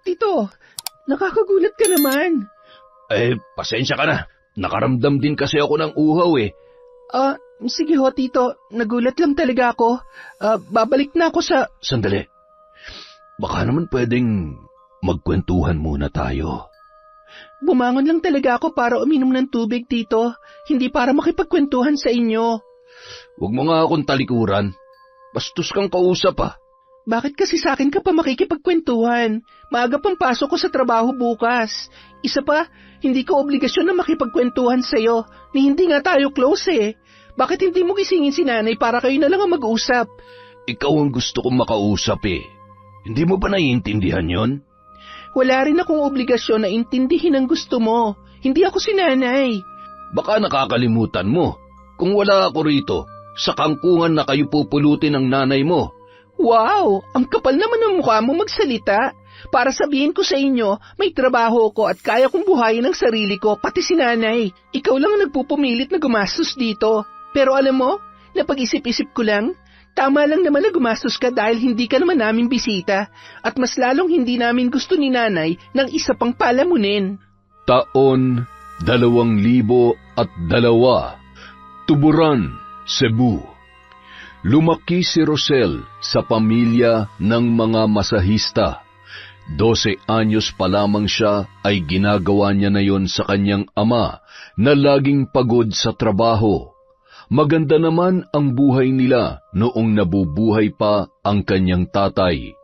Tito, nakakagulat ka naman. Pasensya ka na. Nakaramdam din kasi ako ng uhaw eh. Sige ho, Tito. Nagulat lang talaga ako. Babalik na ako sa... Sandali. Baka naman pwedeng magkwentuhan muna tayo. Bumangon lang talaga ako para uminom ng tubig, Tito. Hindi para makipagkwentuhan sa inyo. Huwag mo nga akong talikuran. Bastos kang kausap ah. Bakit kasi sa akin ka pa makikipagkwentuhan? Maaga pang pasok ko sa trabaho bukas. Isa pa, hindi ko obligasyon na makipagkwentuhan sa'yo, ni hindi nga tayo close eh. Bakit hindi mo gisingin si nanay para kayo na lang ang mag-usap? Ikaw ang gusto kong makausap eh. Hindi mo ba naiintindihan yon? Wala rin akong obligasyon na intindihin ang gusto mo. Hindi ako si nanay. Baka nakakalimutan mo. Kung wala ako rito, sa kangkungan na kayo pupulutin ng nanay mo. Wow! Ang kapal naman ng mukha mo magsalita. Para sabihin ko sa inyo, may trabaho ko at kaya kong buhayin ang sarili ko, pati si nanay. Ikaw lang ang nagpupumilit na gumastos dito. Pero alam mo, napag-isip-isip ko lang, tama lang naman na gumastos ka dahil hindi ka naman namin bisita at mas lalong hindi namin gusto ni nanay ng isa pang palamunin. Taon 2002, Tuburan, Cebu. Lumaki si Rosel sa pamilya ng mga masahista. 12 anyos pa lamang siya ay ginagawa niya na yon sa kanyang ama na laging pagod sa trabaho. Maganda naman ang buhay nila noong nabubuhay pa ang kanyang tatay.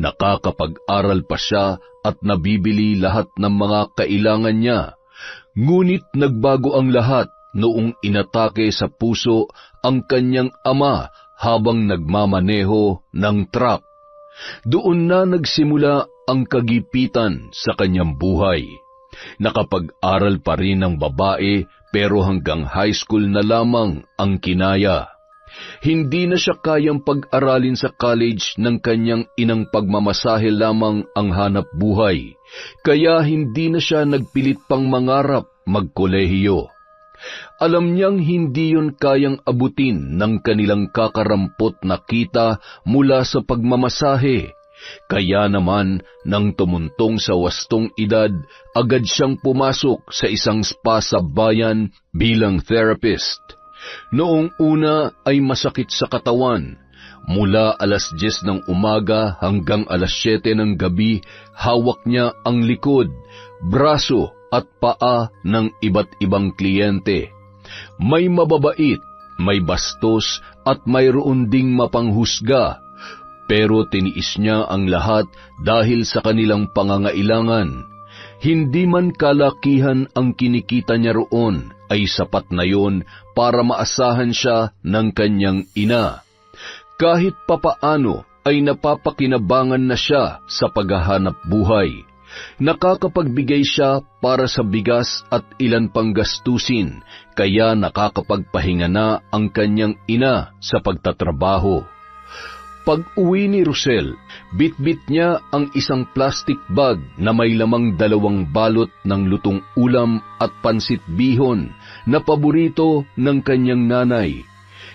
Nakakapag-aral pa siya at nabibili lahat ng mga kailangan niya. Ngunit nagbago ang lahat noong inatake sa puso ang kanyang ama habang nagmamaneho ng truck. Doon na nagsimula ang kagipitan sa kanyang buhay. Nakapag-aral pa rin ang babae pero hanggang high school na lamang ang kinaya. Hindi na siya kayang pag-aralin sa college ng kanyang inang pagmamasahe lamang ang hanap buhay, kaya hindi na siya nagpilit pang mangarap magkolehiyo. Alam niyang hindi yon kayang abutin ng kanilang kakarampot na kita mula sa pagmamasahe. Kaya naman, nang tumuntong sa wastong edad, agad siyang pumasok sa isang spa sa bayan bilang therapist. Noong una ay masakit sa katawan. Mula alas 10 ng umaga hanggang alas 7 ng gabi, hawak niya ang likod, braso at paa ng iba't ibang kliyente. May mababait, may bastos at mayroon ding mapanghusga. Pero tiniis niya ang lahat dahil sa kanilang pangangailangan. Hindi man kalakihan ang kinikita niya roon, ay sapat na yon para maasahan siya ng kanyang ina. Kahit papaano ay napapakinabangan na siya sa paghahanap buhay. Nakakapagbigay siya para sa bigas at ilan pang gastusin, kaya nakakapagpahinga na ang kanyang ina sa pagtatrabaho. Pag-uwi ni Rosel, bitbit niya ang isang plastic bag na may lamang 2 balot ng lutong ulam at pansit bihon na paborito ng kanyang nanay.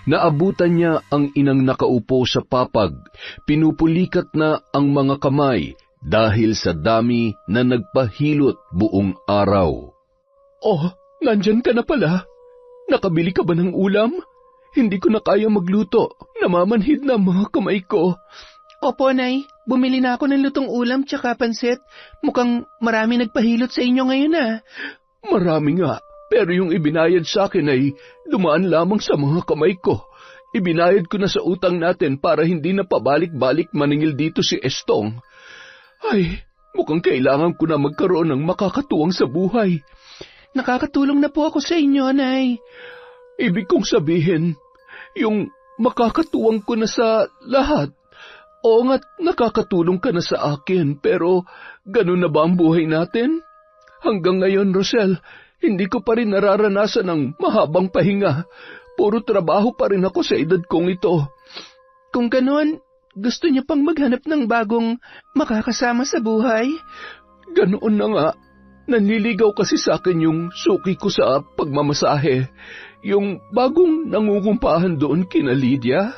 Naabutan niya ang inang nakaupo sa papag, pinupulikat na ang mga kamay dahil sa dami na nagpahilot buong araw. Oh, nandyan ka na pala. Nakabili ka ba ng ulam? Hindi ko na kaya magluto. Namamanhid na mga kamay ko. Opo, Nay. Bumili na ako ng lutong ulam tsaka pansit. Mukhang marami nagpahilot sa inyo ngayon ah. Marami nga. Pero yung ibinayad sa akin ay dumaan lamang sa mga kamay ko. Ibinayad ko na sa utang natin para hindi na pabalik-balik maningil dito si Estong. Ay, mukhang kailangan ko na magkaroon ng makakatuwang sa buhay. Nakakatulong na po ako sa inyo, Nay. Ibig kong sabihin, yung makakatuwang ko na sa lahat. Oo nga't nakakatulong ka na sa akin, pero ganun na ba ang buhay natin? Hanggang ngayon, Rosel, hindi ko pa rin nararanasan ng mahabang pahinga. Puro trabaho pa rin ako sa edad kong ito. Kung ganun, gusto niya pang maghanap ng bagong makakasama sa buhay? Ganoon na nga. Nanliligaw kasi sa akin yung suki ko sa pagmamasahe. Yung bagong nangungumpahan doon kina Lydia.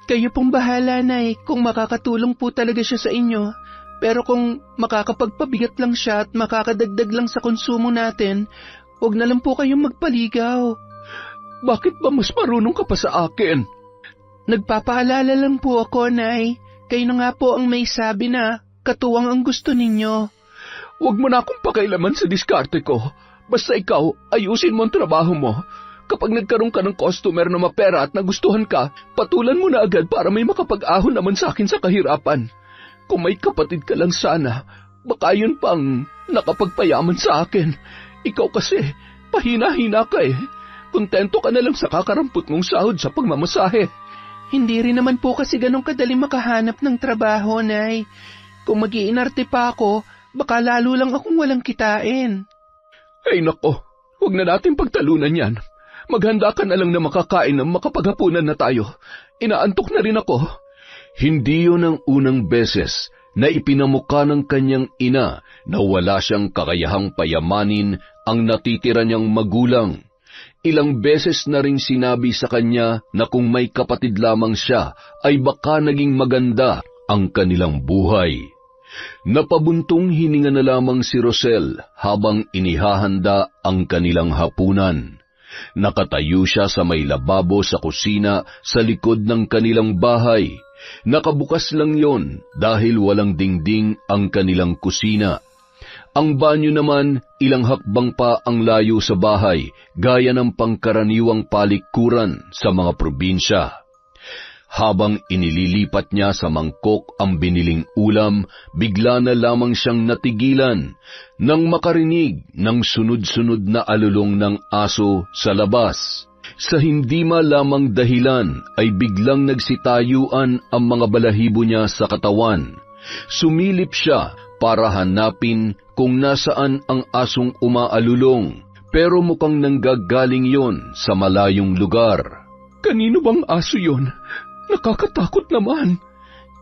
Kayo pong bahala, Nay, kung makakatulong po talaga siya sa inyo. Pero kung makakapagpabigat lang siya at makakadagdag lang sa konsumo natin, huwag na lang po kayong magpaligaw. Bakit ba mas marunong ka pa sa akin? Nagpapaalala lang po ako, Nay. Kayo na nga po ang may sabi na katuwang ang gusto ninyo. Huwag mo na akong pakailaman sa diskarte ko. Basta ikaw, ayusin mo ang trabaho mo. Kapag nagkaroon ka ng customer na mapera at nagustuhan ka, patulan mo na agad para may makapag-ahon naman sa akin sa kahirapan. Kung may kapatid ka lang sana, baka yun pang nakapagpayaman sa akin. Ikaw kasi, pahina-hina ka eh. Kontento ka na lang sa kakarampot mong sahod sa pagmamasahe. Hindi rin naman po kasi ganun kadali makahanap ng trabaho, Nay. Kung mag-iinarte pa ako, baka lalo lang akong walang kitain. Ay nako, huwag na natin pagtalunan yan. Maghanda ka na lang na makakain ng makapaghapunan na tayo. Inaantok na rin ako. Hindi yun ang unang beses na ipinamukha ng kanyang ina na wala siyang kakayahang payamanin ang natitira niyang magulang. Ilang beses na ring sinabi sa kanya na kung may kapatid lamang siya ay baka naging maganda ang kanilang buhay. Napabuntong hininga na lamang si Rosel habang inihahanda ang kanilang hapunan. Nakatayo siya sa may lababo sa kusina sa likod ng kanilang bahay. Nakabukas lang yon dahil walang dingding ang kanilang kusina. Ang banyo naman, ilang hakbang pa ang layo sa bahay, gaya ng pangkaraniwang palikuran sa mga probinsya. Habang inililipat niya sa mangkok ang biniling ulam, bigla na lamang siyang natigilan nang makarinig ng sunod-sunod na alulong ng aso sa labas. Sa hindi malamang dahilan ay biglang nagsitayuan ang mga balahibo niya sa katawan. Sumilip siya para hanapin kung nasaan ang asong umaalulong, pero mukhang nanggagaling yon sa malayong lugar. Kanino bang aso yon? Nakakatakot naman.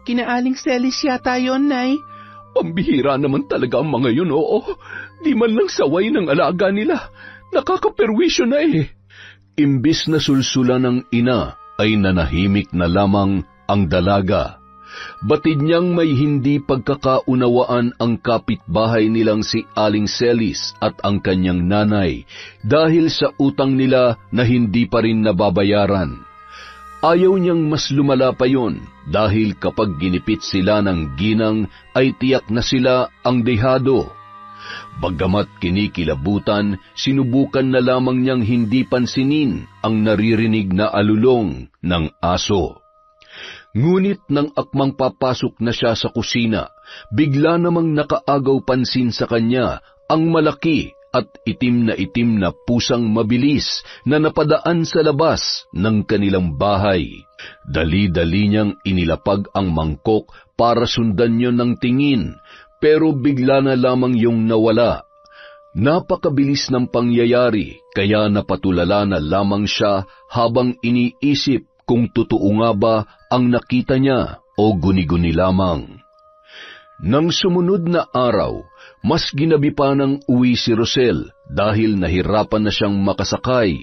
Kinaaling Celis yata yun, Nay. Pambihira naman talaga ang mga yun, oo. Di man lang saway ng alaga nila. Nakakaperwisyo na eh. Imbis na sulsulan ng ina, ay nanahimik na lamang ang dalaga. Batid niyang may hindi pagkakaunawaan ang kapitbahay nilang si Aling Celis at ang kanyang nanay dahil sa utang nila na hindi pa rin nababayaran. Ayaw niyang mas lumala pa yon dahil kapag ginipit sila ng ginang ay tiyak na sila ang dehado. Bagamat kinikilabutan, sinubukan na lamang niyang hindi pansinin ang naririnig na alulong ng aso. Ngunit nang akmang papasok na siya sa kusina, bigla namang nakaagaw pansin sa kanya ang malaki at itim na pusang mabilis na napadaan sa labas ng kanilang bahay. Dali-dali niyang inilapag ang mangkok para sundan niyo ng tingin, pero bigla na lamang yung nawala. Napakabilis ng pangyayari, kaya napatulala na lamang siya habang iniisip kung totoo nga ba ang nakita niya o guni-guni lamang. Nang sumunod na araw, mas ginabi pa ng uwi si Rosel dahil nahirapan na siyang makasakay.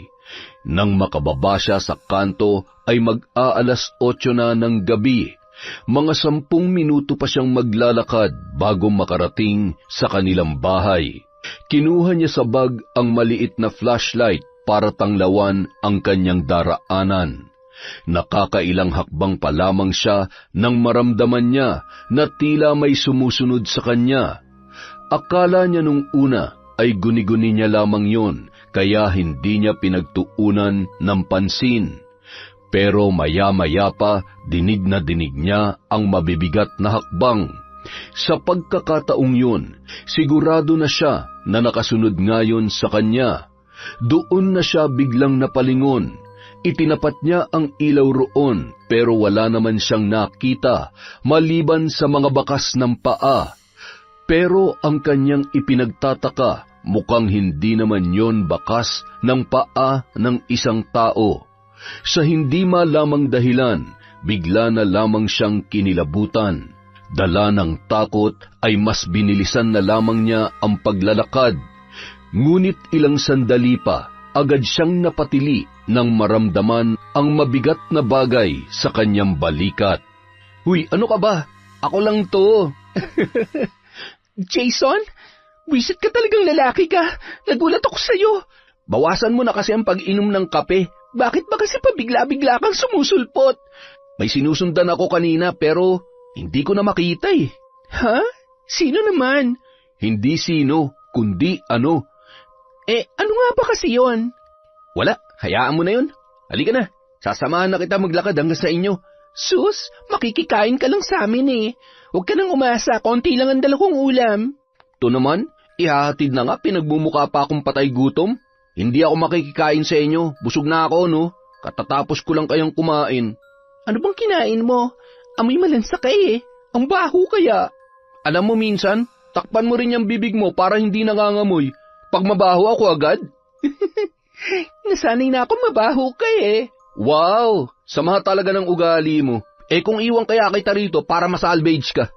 Nang makababa siya sa kanto ay mag-aalas 8 na ng gabi. Mga 10 minuto pa siyang maglalakad bago makarating sa kanilang bahay. Kinuha niya sa bag ang maliit na flashlight para tanglawan ang kanyang daraanan. Nakakailang hakbang pa lamang siya nang maramdaman niya na tila may sumusunod sa kanya. Akala niya nung una ay guni-guni niya lamang yon, kaya hindi niya pinagtuunan ng pansin. Pero maya-maya pa, dinig na dinig niya ang mabibigat na hakbang. Sa pagkakataong yun, sigurado na siya na nakasunod ngayon sa kanya. Doon na siya biglang napalingon. Itinapat niya ang ilaw roon, pero wala naman siyang nakita, maliban sa mga bakas ng paa. Pero ang kanyang ipinagtataka, mukhang hindi naman yon bakas ng paa ng isang tao. Sa hindi malamang dahilan, bigla na lamang siyang kinilabutan. Dala ng takot ay mas binilisan na lamang niya ang paglalakad. Ngunit ilang sandali pa, agad siyang napatili nang maramdaman ang mabigat na bagay sa kanyang balikat. "Huy, ano ka ba? Ako lang to. Jason, wisit ka talagang lalaki ka. Nagulat ako sa'yo. Bawasan mo na kasi ang pag-inom ng kape. Bakit ba kasi pabigla-bigla kang sumusulpot? May sinusundan ako kanina pero hindi ko na makita eh. Ha? Sino naman? Hindi sino, kundi ano. Ano nga ba kasi yon? Wala, hayaan mo na yun. Halika na, sasamahan na kita maglakad hanggang sa inyo. Sus, makikikain ka lang sa amin eh. Huwag ka nang umasa, konti lang ang dala kong ulam. Ito naman, ihahatid na nga, pinagmumukha pa akong patay gutom. Hindi ako makikikain sa inyo, busog na ako no. Katatapos ko lang kayang kumain. Ano bang kinain mo? Amoy malansa ka eh. Ang baho kaya. Alam mo minsan, takpan mo rin yung bibig mo para hindi nangangamoy. Pag mabaho ako agad. Nasanay na ako mabaho ka eh. Wow, sama talaga ng ugali mo. Kung iwan kaya kita rito para masalvage ka.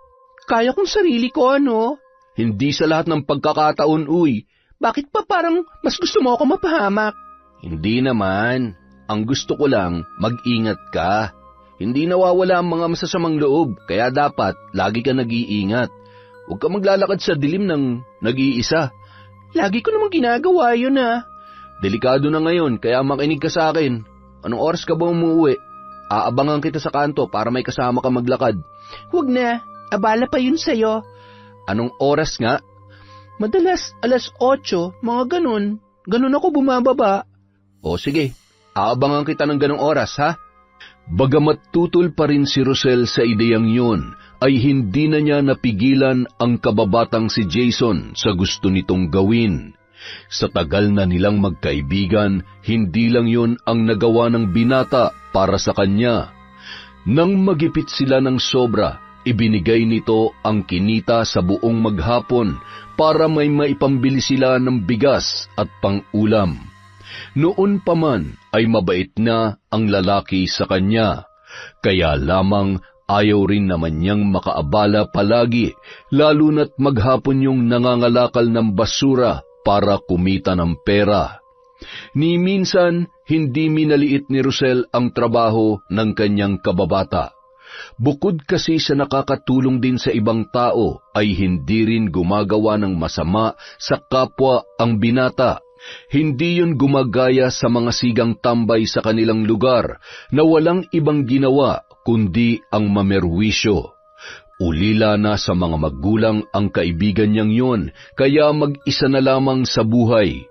Kaya kong sarili ko ano? Hindi sa lahat ng pagkakataon, uy. Bakit pa parang mas gusto mo ako mapahamak? Hindi naman. Ang gusto ko lang, mag-ingat ka. Hindi nawawala ang mga masasamang loob, kaya dapat lagi ka nag-iingat. Huwag ka maglalakad sa dilim ng nag-iisa. Lagi ko namang ginagawa yun ah. Delikado na ngayon, kaya makinig ka sa akin. Anong oras ka ba umuwi? Aabangan kita sa kanto para may kasama ka maglakad. Huwag na, abala pa yun sa'yo. Anong oras nga? Madalas 8:00, mga ganun. Ganun ako bumababa. O sige, aabangan kita ng ganung oras ha? Bagamat tutol pa rin si Rosel sa ideyang yun, ay hindi na niya napigilan ang kababatang si Jason sa gusto nitong gawin. Sa tagal na nilang magkaibigan, hindi lang yun ang nagawa ng binata para sa kanya. Nang magipit sila ng sobra, ibinigay nito ang kinita sa buong maghapon para may maipambili sila ng bigas at pang-ulam. Noon pa man ay mabait na ang lalaki sa kanya, kaya lamang ayaw rin naman niyang makaabala palagi, lalo na't maghapon yung nangangalakal ng basura para kumita ng pera. Ni minsan, hindi minaliit ni Rosel ang trabaho ng kanyang kababata. Bukod kasi sa nakakatulong din sa ibang tao, ay hindi rin gumagawa ng masama sa kapwa ang binata. Hindi yun gumagaya sa mga sigang tambay sa kanilang lugar na walang ibang ginawa kundi ang mamerwisyo. Ulila na sa mga magulang ang kaibigan niyang yun, kaya mag-isa na lamang sa buhay.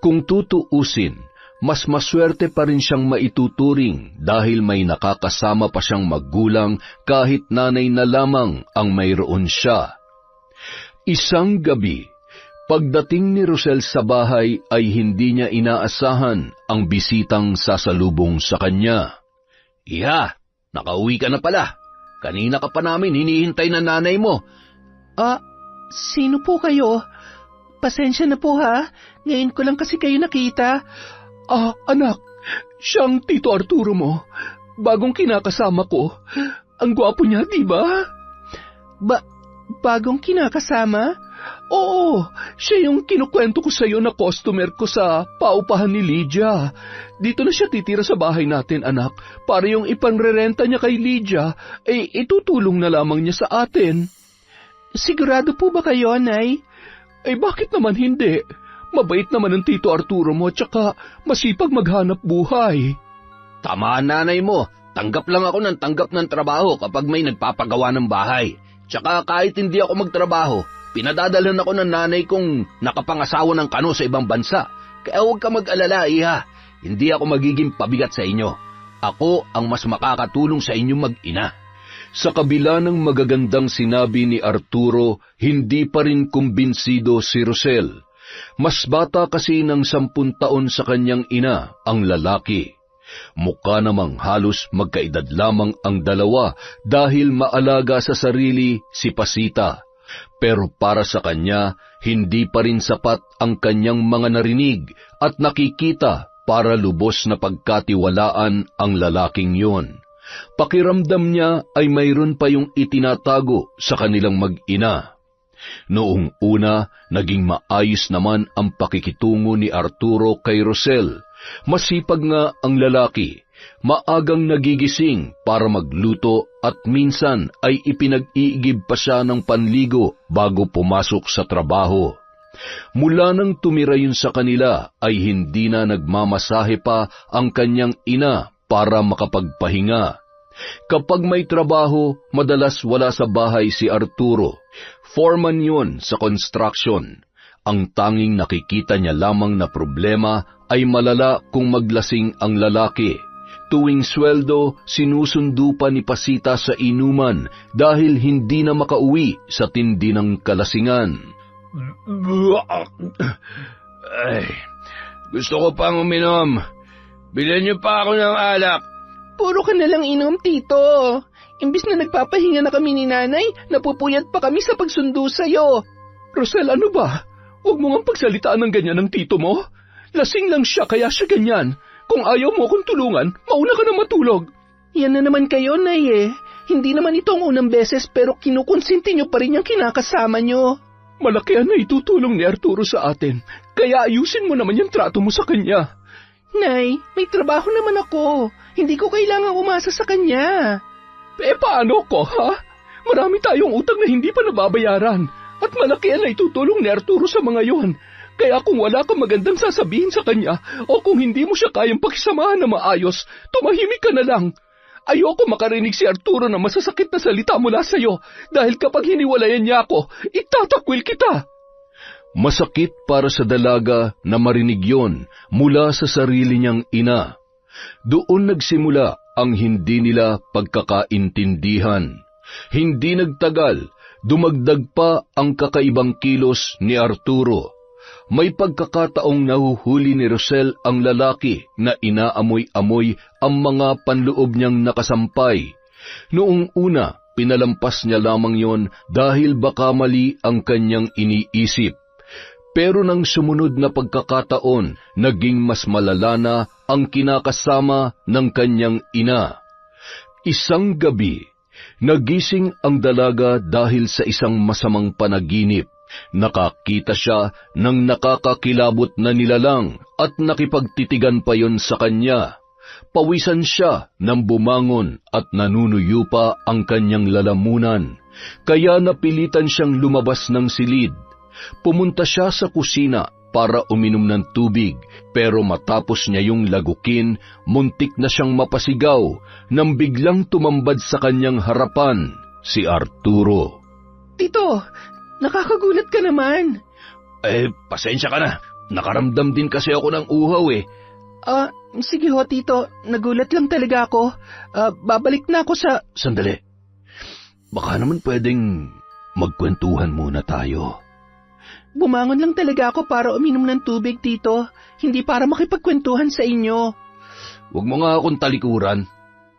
Kung tutuusin, mas maswerte pa rin siyang maituturing dahil may nakakasama pa siyang magulang kahit nanay na lamang ang mayroon siya. Isang gabi, pagdating ni Rosel sa bahay ay hindi niya inaasahan ang bisitang sasalubong sa kanya. Iha, nakauwi ka na pala. Kanina ka pa namin hinihintay na nanay mo. Sino po kayo? Pasensya na po ha, ngayon ko lang kasi kayo nakita. Anak, siyang Tito Arturo mo. Bagong kinakasama ko. Ang gwapo niya, di ba? Bagong kinakasama? Oo, siya yung kinukwento ko sa'yo na customer ko sa paupahan ni Lydia. Dito na siya titira sa bahay natin, anak, para yung ipanrerenta niya kay Lydia, itutulong na lamang niya sa atin. Sigurado po ba kayo, Nay? Bakit naman hindi? Mabait naman ang Tito Arturo mo, tsaka masipag maghanap buhay. Tama, nanay mo. Tanggap lang ako ng tanggap ng trabaho kapag may nagpapagawa ng bahay. Tsaka kahit hindi ako magtrabaho, pinadadalhan ako ng nanay kong nakapangasawa ng kano sa ibang bansa. Kaya huwag ka mag-alala, iha. Hindi ako magiging pabigat sa inyo. Ako ang mas makakatulong sa inyong mag-ina. Sa kabila ng magagandang sinabi ni Arturo, hindi pa rin kumbinsido si Rosel. Mas bata kasi ng 10 taon sa kanyang ina ang lalaki. Mukha namang halos magkaedad lamang ang dalawa dahil maalaga sa sarili si Pasita. Pero para sa kanya, hindi pa rin sapat ang kanyang mga narinig at nakikita para lubos na pagkatiwalaan ang lalaking yon. Pakiramdam niya ay mayroon pa yung itinatago sa kanilang mag-ina. Noong una, naging maayos naman ang pakikitungo ni Arturo kay Rosel. Masipag nga ang lalaki, Maagang nagigising para magluto at minsan ay ipinag-iigib pa siya ng panligo bago pumasok sa trabaho. Mula nang tumira yun sa kanila ay hindi na nagmamasahe pa ang kanyang ina para makapagpahinga. Kapag may trabaho, madalas wala sa bahay si Arturo. Foreman yun sa construction. Ang tanging nakikita niya lamang na problema ay malala kung maglasing ang lalaki. Tuwing sweldo, sinusundo pa ni Pasita sa inuman dahil hindi na makauwi sa tindi ng kalasingan. Ay, gusto ko pang uminom. Bilhan niyo pa ako ng alak. Puro ka na lang inom, Tito. Imbis na nagpapahinga na kami ni Nanay, napupuyat pa kami sa pagsundo sa'yo. Rosel, ano ba? Huwag mo nga pagsalitaan ng ganyan ng tito mo. Lasing lang siya kaya siya ganyan. Kung ayaw mo akong tulungan, mauna ka na matulog. Yan na naman kayo, Nay eh. Hindi naman ito ang unang beses pero kinukonsinti niyo pa rin yung kinakasama niyo. Malaki na itutulong ni Arturo sa atin. Kaya ayusin mo naman yung trato mo sa kanya. Nay, may trabaho naman ako. Hindi ko kailangang umasa sa kanya. Paano ko, ha? Marami tayong utang na hindi pa nababayaran. At malaki na itutulong ni Arturo sa mga yon. Kaya kung wala kang magandang sasabihin sa kanya o kung hindi mo siya kayang pakisamahan na maayos, tumahimik ka na lang. Ayoko makarinig si Arturo na masasakit na salita mula sa'yo dahil kapag hiniwalayan niya ako, itatakwil kita. Masakit para sa dalaga na marinig yon mula sa sarili niyang ina. Doon nagsimula ang hindi nila pagkakaintindihan. Hindi nagtagal, dumagdag pa ang kakaibang kilos ni Arturo. May pagkakataong nahuhuli ni Rosel ang lalaki na inaamoy-amoy ang mga panloob niyang nakasampay. Noong una, pinalampas niya lamang yon dahil baka mali ang kanyang iniisip. Pero nang sumunod na pagkakataon, naging mas malala na ang kinakasama ng kanyang ina. Isang gabi, nagising ang dalaga dahil sa isang masamang panaginip. Nakakita siya ng nakakakilabot na nilalang at nakipagtitigan pa yon sa kanya. Pawisan siya nang bumangon at nanunuyo pa ang kanyang lalamunan, kaya napilitan siyang lumabas ng silid. Pumunta siya sa kusina para uminom ng tubig, pero matapos niya yung lagukin, muntik na siyang mapasigaw nang biglang tumambad sa kanyang harapan si Arturo. Tito, nakakagulat ka naman. Pasensya ka na. Nakaramdam din kasi ako ng uhaw eh. Sige ho, Tito. Nagulat lang talaga ako. Babalik na ako sa... Sandali. Baka naman pwedeng magkwentuhan muna tayo. Bumangon lang talaga ako para uminom ng tubig, Tito. Hindi para makipagkwentuhan sa inyo. Huwag mo nga akong talikuran.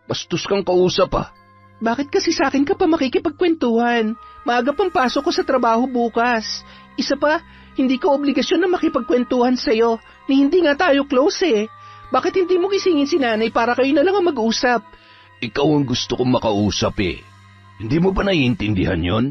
Bastos kang kausap ah. Bakit kasi sa akin ka pa makikipagkwentuhan? Maaga pang pasok ko sa trabaho bukas. Isa pa, hindi ko obligasyon na makipagkwentuhan sa'yo, ni hindi nga tayo close eh. Bakit hindi mo gisingin si Nanay para kayo na lang ang mag-usap? Ikaw ang gusto kong makausap eh. Hindi mo ba naiintindihan yon?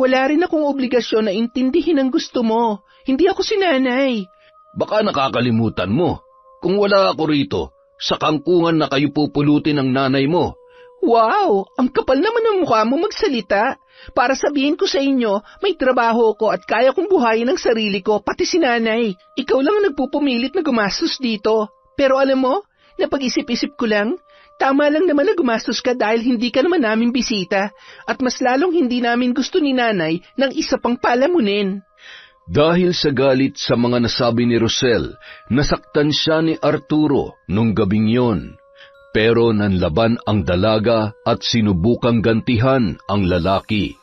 Wala rin akong obligasyon na intindihin ang gusto mo. Hindi ako si Nanay. Baka nakakalimutan mo. Kung wala ako rito, sa kangkungan na kayo pupulutin ng nanay mo. Wow! Ang kapal naman ng mukha mo magsalita. Para sabihin ko sa inyo, may trabaho ko at kaya kong buhayin ang sarili ko, pati si Nanay. Ikaw lang ang nagpupumilit na gumastos dito. Pero alam mo, napag-isip-isip ko lang, tama lang naman na gumastos ka dahil hindi ka naman namin bisita at mas lalong hindi namin gusto ni Nanay ng isa pang palamunin. Dahil sa galit sa mga nasabi ni Rosel, nasaktan siya ni Arturo nung gabing yon. Pero nanlaban ang dalaga at sinubukang gantihan ang lalaki.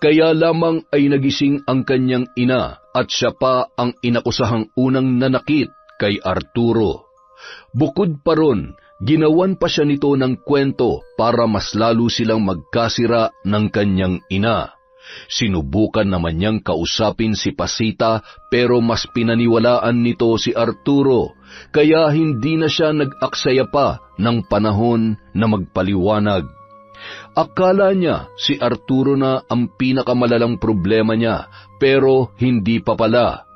Kaya lamang ay nagising ang kanyang ina at siya pa ang inakusahang unang nanakit kay Arturo. Bukod pa ron, ginawan pa siya nito ng kwento para mas lalo silang magkasira ng kanyang ina. Sinubukan naman niyang kausapin si Pasita pero mas pinaniwalaan nito si Arturo, kaya hindi na siya nag-aksaya pa ng panahon na magpaliwanag. Akala niya si Arturo na ang pinakamalalang problema niya, pero hindi pa pala.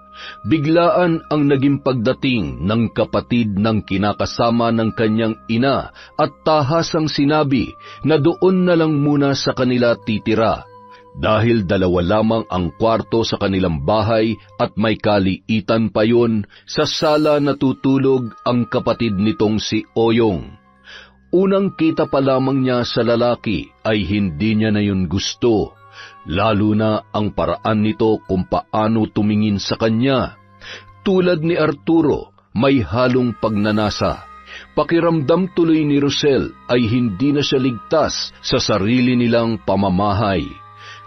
Biglaan ang naging pagdating ng kapatid ng kinakasama ng kanyang ina at tahasang sinabi na doon na lang muna sa kanila titira. Dahil 2 lamang ang kwarto sa kanilang bahay at may kaliitan pa yun, sa sala natutulog ang kapatid nitong si Oyong. Unang kita pa lamang niya sa lalaki ay hindi niya na yun gusto, lalo na ang paraan nito kung paano tumingin sa kanya. Tulad ni Arturo, may halong pagnanasa. Pakiramdam tuloy ni Rosel ay hindi na siya ligtas sa sarili nilang pamamahay.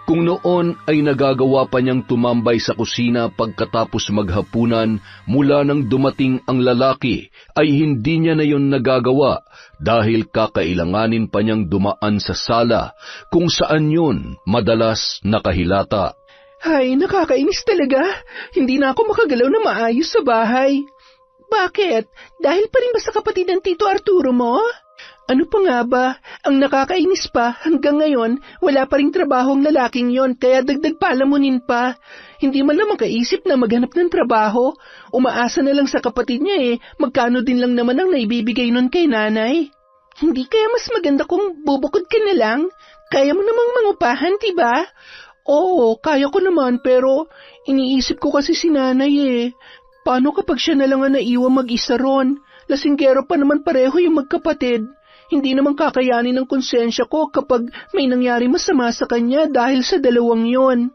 Kung noon ay nagagawa pa niyang tumambay sa kusina pagkatapos maghapunan mula nang dumating ang lalaki, ay hindi niya na yun nagagawa dahil kakailanganin pa niyang dumaan sa sala kung saan yun madalas nakahilata. Ay, nakakainis talaga. Hindi na ako makagalaw na maayos sa bahay. Bakit? Dahil pa rin ba sa kapatid ng Tito Arturo mo? Ano pa nga ba? Ang nakakainis pa, hanggang ngayon, wala pa ring trabaho ang lalaking yon, kaya dagdag palamunin pa. Hindi man lang makaisip na maghanap ng trabaho. Umaasa na lang sa kapatid niya magkano din lang naman ang naibibigay nun kay nanay. Hindi kaya mas maganda kung bubukod ka na lang? Kaya mo namang mangupahan, diba? Oo, kaya ko naman, pero iniisip ko kasi si nanay Paano kapag siya na lang ang naiwang mag-isa ron? Lasinggero pa naman pareho yung magkapatid. Hindi naman kakayanin ng konsensya ko kapag may nangyari masama sa kanya dahil sa 2 yon.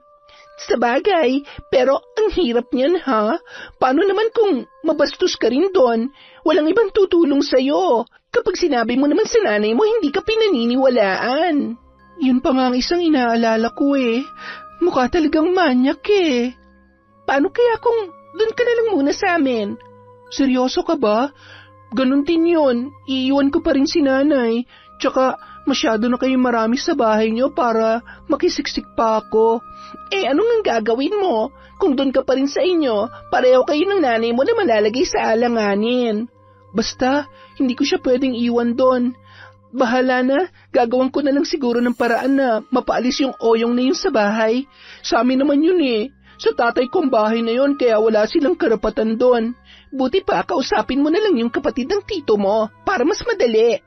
Sabagay, pero ang hirap niyan ha? Paano naman kung mabastos ka rin doon? Walang ibang tutulong sa'yo. Kapag sinabi mo naman sa nanay mo, hindi ka pinaniniwalaan. Yun pa nga ang isang inaalala ko Mukha talagang manyak Paano kaya kung doon ka na lang muna sa amin? Seryoso ka ba? Ganun din yun. Iiwan ko pa rin si nanay. Tsaka masyado na kayong marami sa bahay niyo para makisiksik pa ako. Anong ang gagawin mo? Kung doon ka pa rin sa inyo, pareho kayo ng nanay mo na malalagay sa alanganin. Basta, hindi ko siya pwedeng iwan doon. Bahala na, gagawan ko na lang siguro ng paraan na mapaalis yung Oyong na yun sa bahay. Sa amin naman yun Sa tatay kong bahay na yun, kaya wala silang karapatan doon. Buti pa, kausapin mo na lang yung kapatid ng tito mo, para mas madali.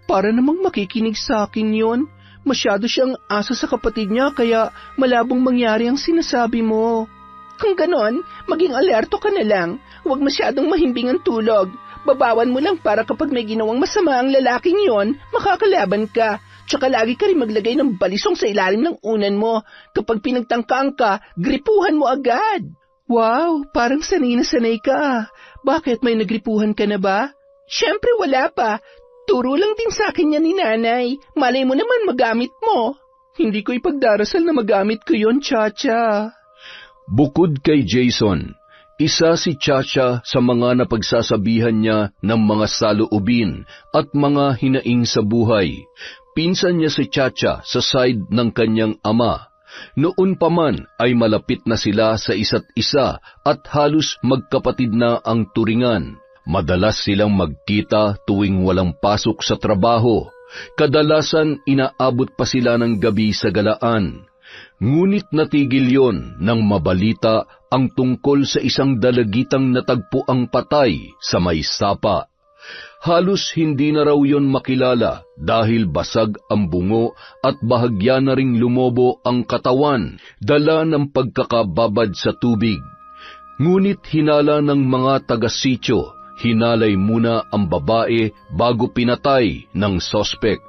Para namang makikinig sa akin yun. Masyado siyang asa sa kapatid niya, kaya malabong mangyari ang sinasabi mo. Kung ganon, maging alerto ka na lang. Huwag masyadong mahimbing ang tulog. Babawan mo lang para kapag may ginawang masama ang lalaking yon, makakalaban ka. Tsaka lagi ka rin maglagay ng balisong sa ilalim ng unan mo. Kapag pinagtangkaan ka, gripuhan mo agad. Wow, parang sanay na sanay ka. Bakit, may nagripuhan ka na ba? Siyempre wala pa. Turo lang din sa akin yan ni nanay. Malay mo naman magamit mo. Hindi ko ipagdarasal na magamit ko yon, Chacha. Bukod kay Jason, isa si Chacha sa mga napagsasabihan niya ng mga saloobin at mga hinaing sa buhay. Pinsan niya si Chacha sa side ng kanyang ama. Noon pa man ay malapit na sila sa isa't isa at halos magkapatid na ang turingan. Madalas silang magkita tuwing walang pasok sa trabaho. Kadalasan inaabot pa sila ng gabi sa galaan. Ngunit natigil yon nang mabalita ang tungkol sa isang dalagitang natagpuang patay sa may sapa. Halos hindi na raw yon makilala dahil basag ang bungo at bahagya na ring lumobo ang katawan, dala ng pagkakababad sa tubig. Ngunit hinala ng mga taga-sityo, hinalay muna ang babae bago pinatay ng sospek.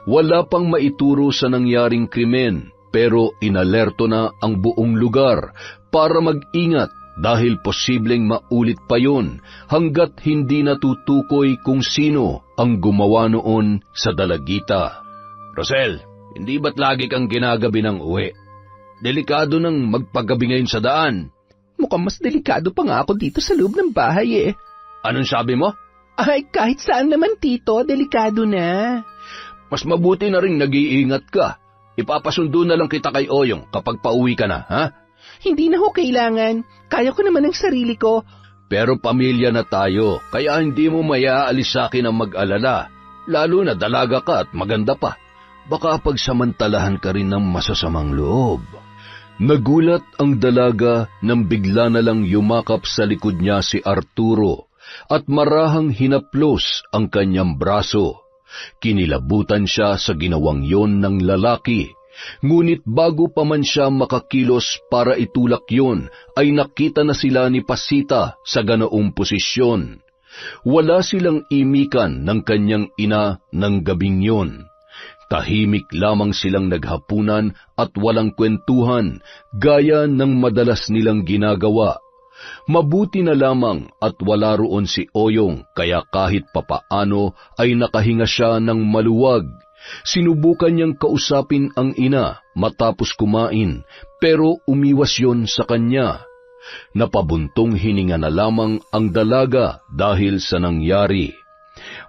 Wala pang maituro sa nangyaring krimen, pero inalerto na ang buong lugar para mag-ingat dahil posibleng maulit pa yon hanggat hindi natutukoy kung sino ang gumawa noon sa dalagita. Rosel, hindi ba't lagi kang ginagabi ng uwi? Delikado nang magpagabi ngayon sa daan. Mukhang mas delikado pa nga ako dito sa loob ng bahay Anong sabi mo? Ay, kahit saan naman tito, delikado na. Mas mabuti na rin nag-iingat ka. Ipapasundo na lang kita kay Oyong kapag pauwi ka na, ha? Hindi na ho kailangan. Kaya ko naman ang sarili ko. Pero pamilya na tayo, kaya hindi mo mayaalis sa akin ang mag-alala. Lalo na dalaga ka at maganda pa. Baka pagsamantalahan ka rin ng masasamang loob. Nagulat ang dalaga nang bigla na lang yumakap sa likod niya si Arturo at marahang hinaplos ang kanyang braso. Kinilabutan siya sa ginawang yon ng lalaki, ngunit bago pa man siya makakilos para itulak yon, ay nakita na sila ni Pasita sa ganoong posisyon. Wala silang imikan ng kanyang ina ng gabing yon. Tahimik lamang silang naghapunan at walang kwentuhan, gaya ng madalas nilang ginagawa. Mabuti na lamang at wala roon si Oyong, kaya kahit papaano ay nakahinga siya ng maluwag. Sinubukan niyang kausapin ang ina matapos kumain, pero umiwas yon sa kanya. Napabuntong hininga na lamang ang dalaga dahil sa nangyari.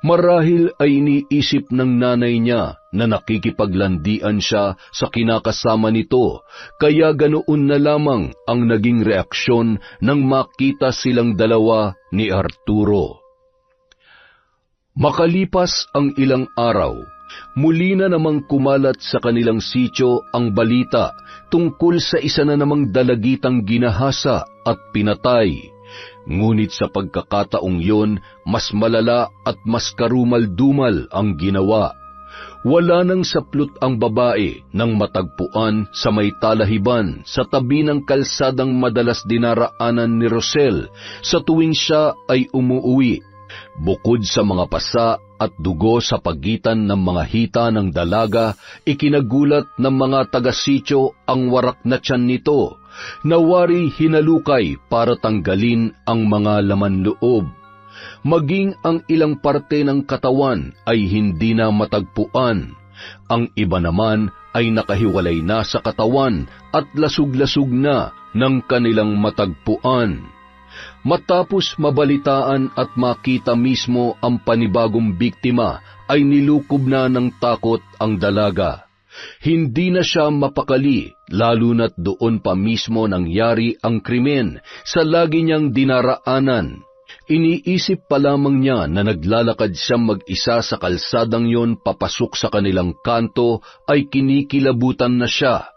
Marahil ay iniisip ng nanay niya na nakikipaglandian siya sa kinakasama nito, kaya ganoon na lamang ang naging reaksyon nang makita silang dalawa ni Arturo. Makalipas ang ilang araw, muli na namang kumalat sa kanilang sityo ang balita tungkol sa isa na namang dalagitang ginahasa at pinatay. Ngunit sa pagkakataong yon, mas malala at mas karumal-dumal ang ginawa. Wala nang saplot ang babae nang matagpuan sa may talahiban sa tabi ng kalsadang madalas dinaraanan ni Rosel sa tuwing siya ay umuuwi. Bukod sa mga pasa at dugo sa pagitan ng mga hita ng dalaga, ikinagulat ng mga taga-sityo ang warak na tiyan nito. Nawari hinalukay para tanggalin ang mga laman loob. Maging ang ilang parte ng katawan ay hindi na matagpuan. Ang iba naman ay nakahiwalay na sa katawan at lasug-lasug na ng kanilang matagpuan. Matapos mabalitaan at makita mismo ang panibagong biktima, ay nilukob na ng takot ang dalaga. Hindi na siya mapakali, lalo na't doon pa mismo nangyari ang krimen sa lagi niyang dinaraanan. Iniisip pa lamang niya na naglalakad siyang mag-isa sa kalsadang yon papasok sa kanilang kanto, ay kinikilabutan na siya.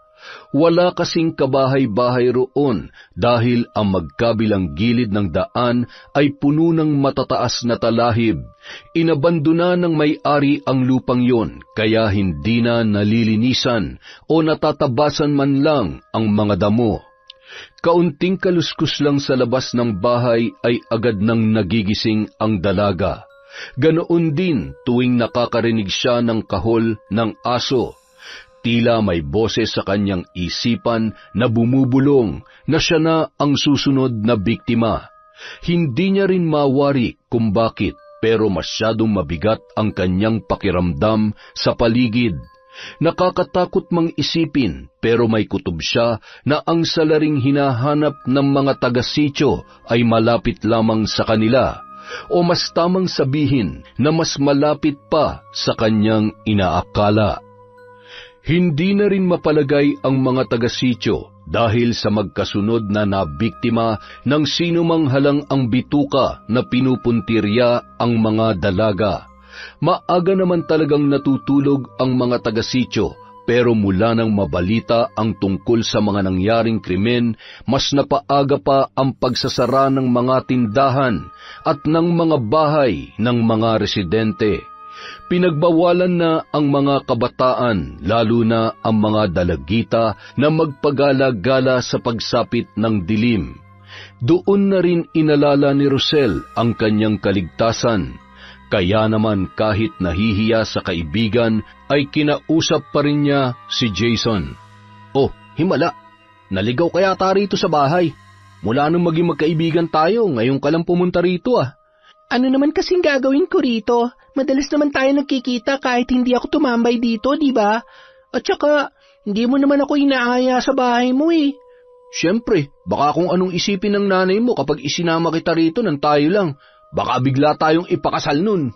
Wala kasing kabahay-bahay roon dahil ang magkabilang gilid ng daan ay puno ng matataas na talahib. Inabandona ng may-ari ang lupang yon, kaya hindi na nalilinisan o natatabasan man lang ang mga damo. Kaunting kaluskus lang sa labas ng bahay ay agad nang nagigising ang dalaga. Ganoon din tuwing nakakarinig siya ng kahol ng aso. Tila may boses sa kanyang isipan na bumubulong na siya na ang susunod na biktima. Hindi niya rin mawari kung bakit, pero masyadong mabigat ang kanyang pakiramdam sa paligid. Nakakatakot mang isipin, pero may kutob siya na ang salaring hinahanap ng mga taga-sityo ay malapit lamang sa kanila, o mas tamang sabihin na mas malapit pa sa kanyang inaakala. Hindi na rin mapalagay ang mga taga-sityo dahil sa magkasunod na nabiktima ng sinumang halang ang bituka na pinupuntirya ang mga dalaga. Maaga naman talagang natutulog ang mga taga-sityo, pero mula nang mabalita ang tungkol sa mga nangyaring krimen, mas napaaga pa ang pagsasara ng mga tindahan at ng mga bahay ng mga residente. Pinagbawalan na ang mga kabataan, lalo na ang mga dalagita, na magpagala-gala sa pagsapit ng dilim. Doon na rin inalala ni Rosel ang kanyang kaligtasan. Kaya naman kahit nahihiya sa kaibigan, ay kinausap pa rin niya si Jason. "Oh, himala, naligaw kaya tayo rito sa bahay. Mula nung maging magkaibigan tayo, ngayon ka lang pumunta rito ah." Ano naman kasing gagawin ko rito? Madalas naman tayo nagkikita kahit hindi ako tumambay dito, di ba? At saka, hindi mo naman ako inaaya sa bahay mo eh. Siyempre, baka kung anong isipin ng nanay mo kapag isinama kita rito nang tayo lang. Baka bigla tayong ipakasal nun.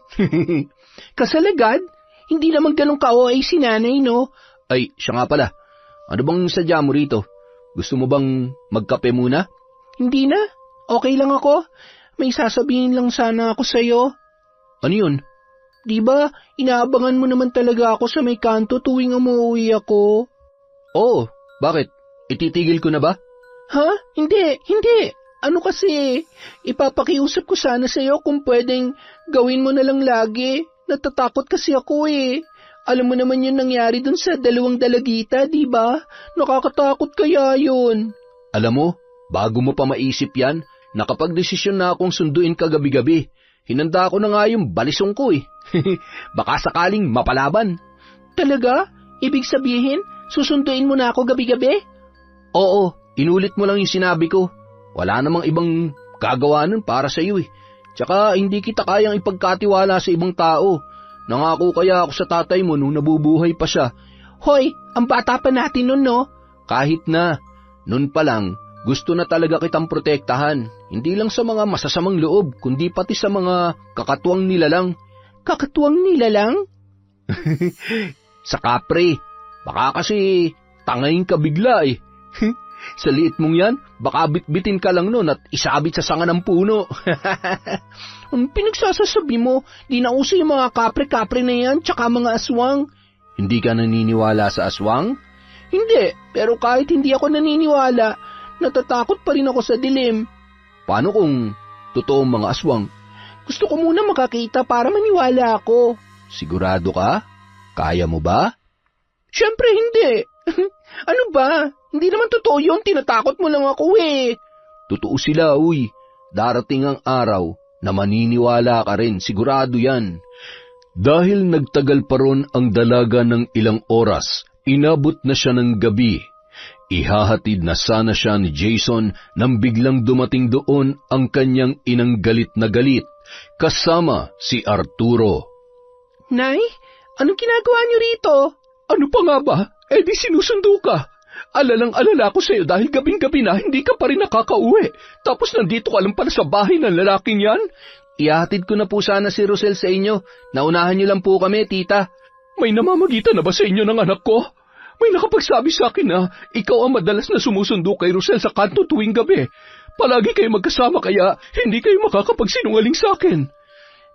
Kasal agad? Hindi naman ganun ka-OA si nanay, no? Ay, siya nga pala. Ano bang sadya mo rito? Gusto mo bang magkape muna? Hindi na. Okay lang ako. May sasabihin lang sana ako sa'yo. Ano yun? Di ba, inaabangan mo naman talaga ako sa may kanto tuwing umuwi ako? Oo, bakit? Ititigil ko na ba? Ha? Hindi. Ano kasi, ipapakiusap ko sana sa'yo kung pwedeng gawin mo na lang lagi. Natatakot kasi ako eh. Alam mo naman yung nangyari dun sa 2 dalagita, di ba? Nakakatakot kaya yun. Alam mo, bago mo pa maisip yan, nakapagdesisyon na akong sunduin ka gabi-gabi. Hinanda ko na nga yung balisong ko eh. Baka sakaling mapalaban. Talaga? Ibig sabihin, susunduin mo na ako gabi-gabi? Oo, inulit mo lang yung sinabi ko. Wala namang ibang gagawa nun para sa iyo eh. Tsaka hindi kita kayang ipagkatiwala sa ibang tao. Nangako kaya ako sa tatay mo nung nabubuhay pa siya. Hoy, ang bata pa natin nun, no? Kahit na, nun pa lang, gusto na talaga kitang protektahan. Hindi lang sa mga masasamang loob, kundi pati sa mga kakatuwang nilalang. Kakatuwang nilalang? Sa kapre. Baka kasi tangayin ka bigla eh. Sa liit mong yan, baka bitbitin ka lang nun at isabit sa sanga ng puno. Ang pinagsasasabi mo, di na uso yung mga kapre-kapre na yan, tsaka mga aswang. Hindi ka naniniwala sa aswang? Hindi, pero kahit hindi ako naniniwala, natatakot pa rin ako sa dilim. Paano kung totoong mga aswang? Gusto ko muna makakita para maniwala ako. Sigurado ka? Kaya mo ba? Siyempre hindi. Ano ba? Hindi naman totoo yun, tinatakot mo lang ako eh. Totoo sila, uy. Darating ang araw na maniniwala ka rin, sigurado yan. Dahil nagtagal pa ron ang dalaga ng ilang oras, inabot na siya ng gabi. Ihahatid na sana siya ni Jason nang biglang dumating doon ang kanyang inang galit na galit, kasama si Arturo. Nay, anong ginagawa niyo rito? Ano pa nga ba? Di sinusundo ka. Alalang-alala ko sa'yo dahil gabing-gabi na hindi ka pa rin nakakauwi. Tapos nandito ka lang pala sa bahay ng lalaking yan. Ihatid ko na po sana si Rosel sa inyo. Naunahan niyo lang po kami, tita. May namamagitan na ba sa inyo ng anak ko? May nakapagsabi sa akin na ikaw ang madalas na sumusundo kay Rosel sa kanto tuwing gabi. Palagi kayo magkasama kaya hindi kayo makakapagsinungaling sa akin.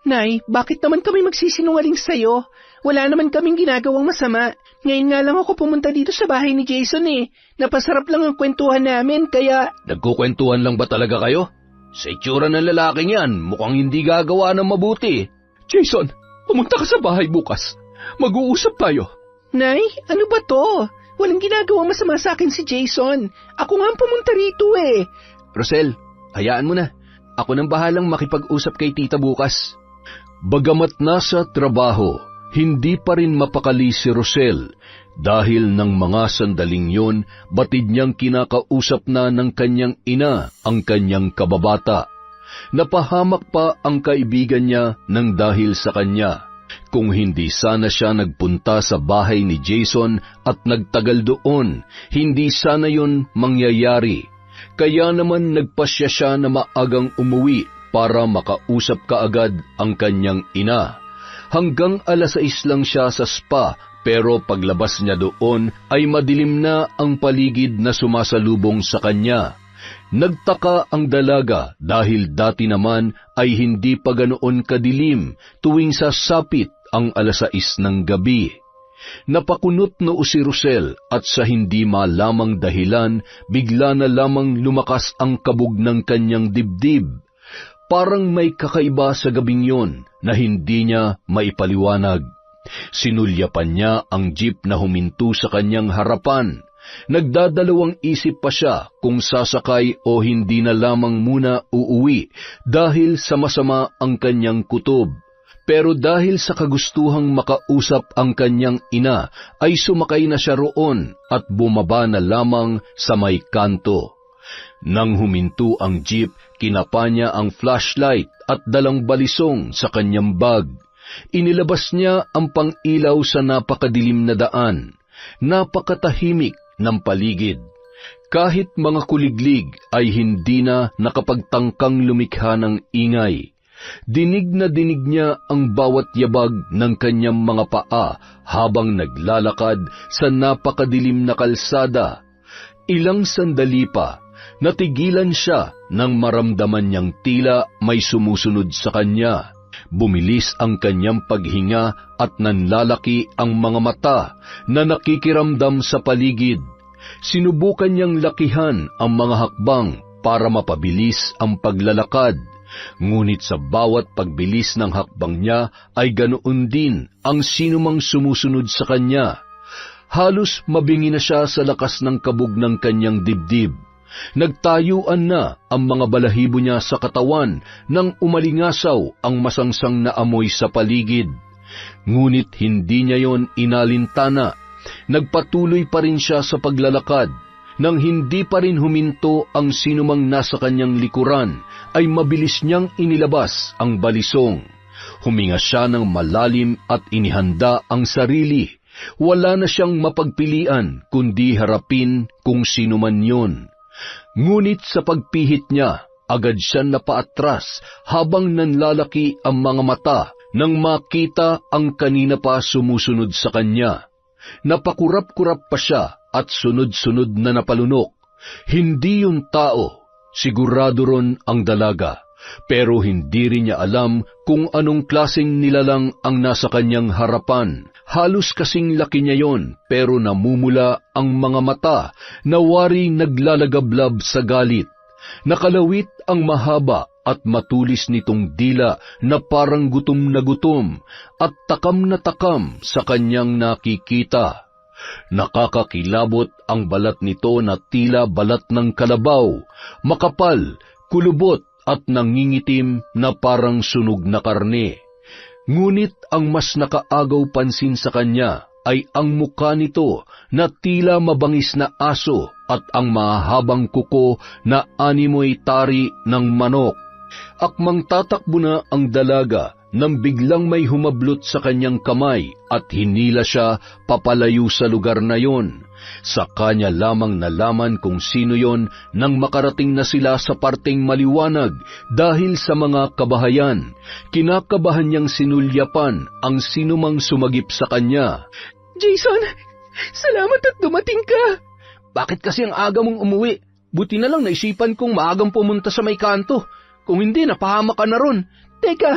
Nay, bakit naman kami magsisinungaling sa'yo? Wala naman kaming ginagawang masama. Ngayon nga lang ako pumunta dito sa bahay ni Jason eh. Napasarap lang ang kwentuhan namin kaya... Nagkukwentuhan lang ba talaga kayo? Sa itsura ng lalaking yan, mukhang hindi gagawa ng mabuti. Jason, pumunta ka sa bahay bukas. Mag-uusap tayo. Nay, ano ba to? Walang ginagawang masama sa akin si Jason. Ako nga ang pumunta rito eh. Rosel, hayaan mo na. Ako nang bahalang makipag-usap kay tita bukas. Bagamat nasa trabaho, hindi pa rin mapakali si Rosel dahil ng mga sandaling yon batid niyang kinakausap na ng kanyang ina ang kanyang kababata. Napahamak pa ang kaibigan niya ng dahil sa kanya. Kung hindi sana siya nagpunta sa bahay ni Jason at nagtagal doon, hindi sana yon mangyayari. Kaya naman nagpasya siya na maagang umuwi para makausap kaagad ang kanyang ina. Hanggang 6:00 lang siya sa spa, pero paglabas niya doon ay madilim na ang paligid na sumasalubong sa kanya. Nagtaka ang dalaga dahil dati naman ay hindi pa ganoon kadilim tuwing sasapit ang 6:00 ng gabi. Napakunot noo si Rosel at sa hindi malamang dahilan, bigla na lamang lumakas ang kabog ng kanyang dibdib. Parang may kakaiba sa gabing yon na hindi niya maipaliwanag. Sinulyapan niya ang jeep na huminto sa kanyang harapan. Nagdadalawang isip pa siya kung sasakay o hindi na lamang muna uuwi dahil sa masama ang kanyang kutob. Pero dahil sa kagustuhang makausap ang kanyang ina, ay sumakay na siya roon at bumaba na lamang sa may kanto. Nang huminto ang jeep, kinapa niya ang flashlight at dalang balisong sa kanyang bag. Inilabas niya ang pang-ilaw sa napakadilim na daan. Napakatahimik ng paligid. Kahit mga kuliglig ay hindi na nakapagtangkang lumikha ng ingay. Dinig na dinig niya ang bawat yabag ng kanyang mga paa habang naglalakad sa napakadilim na kalsada. Ilang sandali pa, natigilan siya nang maramdaman niyang tila may sumusunod sa kanya. Bumilis ang kanyang paghinga at nanlalaki ang mga mata na nakikiramdam sa paligid. Sinubukan niyang lakihan ang mga hakbang para mapabilis ang paglalakad, ngunit sa bawat pagbilis ng hakbang niya ay ganoon din ang sinumang sumusunod sa kanya. Halos mabingi na siya sa lakas ng kabog ng kanyang dibdib. Nagtayuan na ang mga balahibo niya sa katawan nang umalingasaw ang masangsang na amoy sa paligid. Ngunit hindi niya yon inalintana. Nagpatuloy pa rin siya sa paglalakad. Nang hindi pa rin huminto ang sinumang nasa kanyang likuran, ay mabilis niyang inilabas ang balisong. Huminga siya ng malalim at inihanda ang sarili. Wala na siyang mapagpilian kundi harapin kung sino man yun. Ngunit sa pagpihit niya, agad siya napaatras habang nanlalaki ang mga mata nang makita ang kanina pa sumusunod sa kanya. Napakurap-kurap pa siya at sunod-sunod na napalunok. Hindi yun tao, sigurado ron ang dalaga, pero hindi rin niya alam kung anong klaseng nilalang ang nasa kanyang harapan. Halos kasing laki niya yon, pero namumula ang mga mata na waring naglalagablab sa galit. Nakalawit ang mahaba at matulis nitong dila na parang gutom na gutom at takam na takam sa kanyang nakikita. Nakakakilabot ang balat nito na tila balat ng kalabaw, makapal, kulubot at nangingitim na parang sunog na karne. Ngunit ang mas nakaagaw pansin sa kanya ay ang mukha nito na tila mabangis na aso at ang mahabang kuko na animoy tari ng manok. Akmang tatakbo na ang dalaga nang biglang may humablot sa kanyang kamay at hinila siya papalayo sa lugar na yon. Sa kanya lamang nalaman kung sino yon nang makarating na sila sa parteng maliwanag dahil sa mga kabahayan. Kinakabahan niyang sinulyapan ang sinumang sumagip sa kanya. Jason, salamat at dumating ka. Bakit kasi ang aga mong umuwi? Buti na lang naisipan kong maagang pumunta sa may kanto. Kung hindi, napahamak ka na ron. Teka,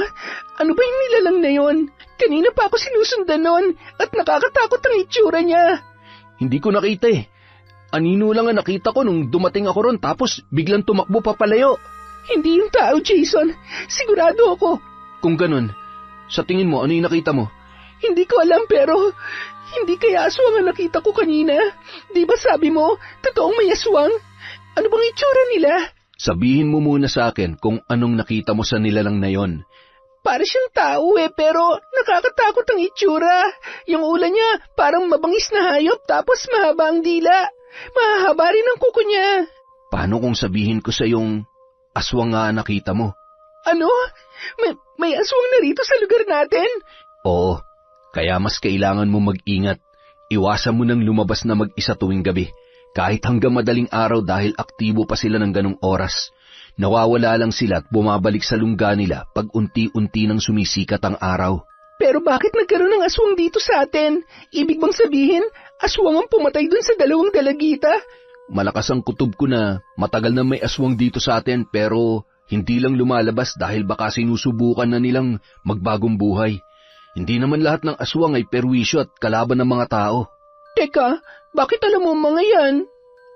ano ba yung nilalang na yon? Kanina pa ako sinusundan nun at nakakatakot ang itsura niya. Hindi ko nakita eh. Anino lang ang nakita ko nung dumating ako ron tapos biglang tumakbo papalayo. Hindi yung tao, Jason. Sigurado ako. Kung ganun, sa tingin mo, ano yung nakita mo? Hindi ko alam pero hindi kaya aswang ang nakita ko kanina. Di ba sabi mo, totoong may aswang? Ano bang itsura nila? Sabihin mo muna sa akin kung anong nakita mo sa nilalang na yon. Para siyang tao pero nakakatakot ang itsura. Yung ulo niya parang mabangis na hayop tapos mahaba ang dila. Mahahaba rin ang kuko niya. Paano kung sabihin ko sa yung aswang nga nakita mo? Ano? May aswang na rito sa lugar natin? Oo, kaya mas kailangan mo mag-ingat. Iwasan mo nang lumabas na mag-isa tuwing gabi. Kahit hanggang madaling araw dahil aktibo pa sila ng ganong oras. Nawawala lang sila at bumabalik sa lungga nila pag unti-unti nang sumisikat ang araw. Pero bakit nagkaroon ng aswang dito sa atin? Ibig bang sabihin, aswang ang pumatay dun sa dalawang dalagita? Malakas ang kutob ko na matagal na may aswang dito sa atin pero hindi lang lumalabas dahil baka sinusubukan na nilang magbagong buhay. Hindi naman lahat ng aswang ay perwisyo at kalaban ng mga tao. Teka, bakit alam mo mga yan?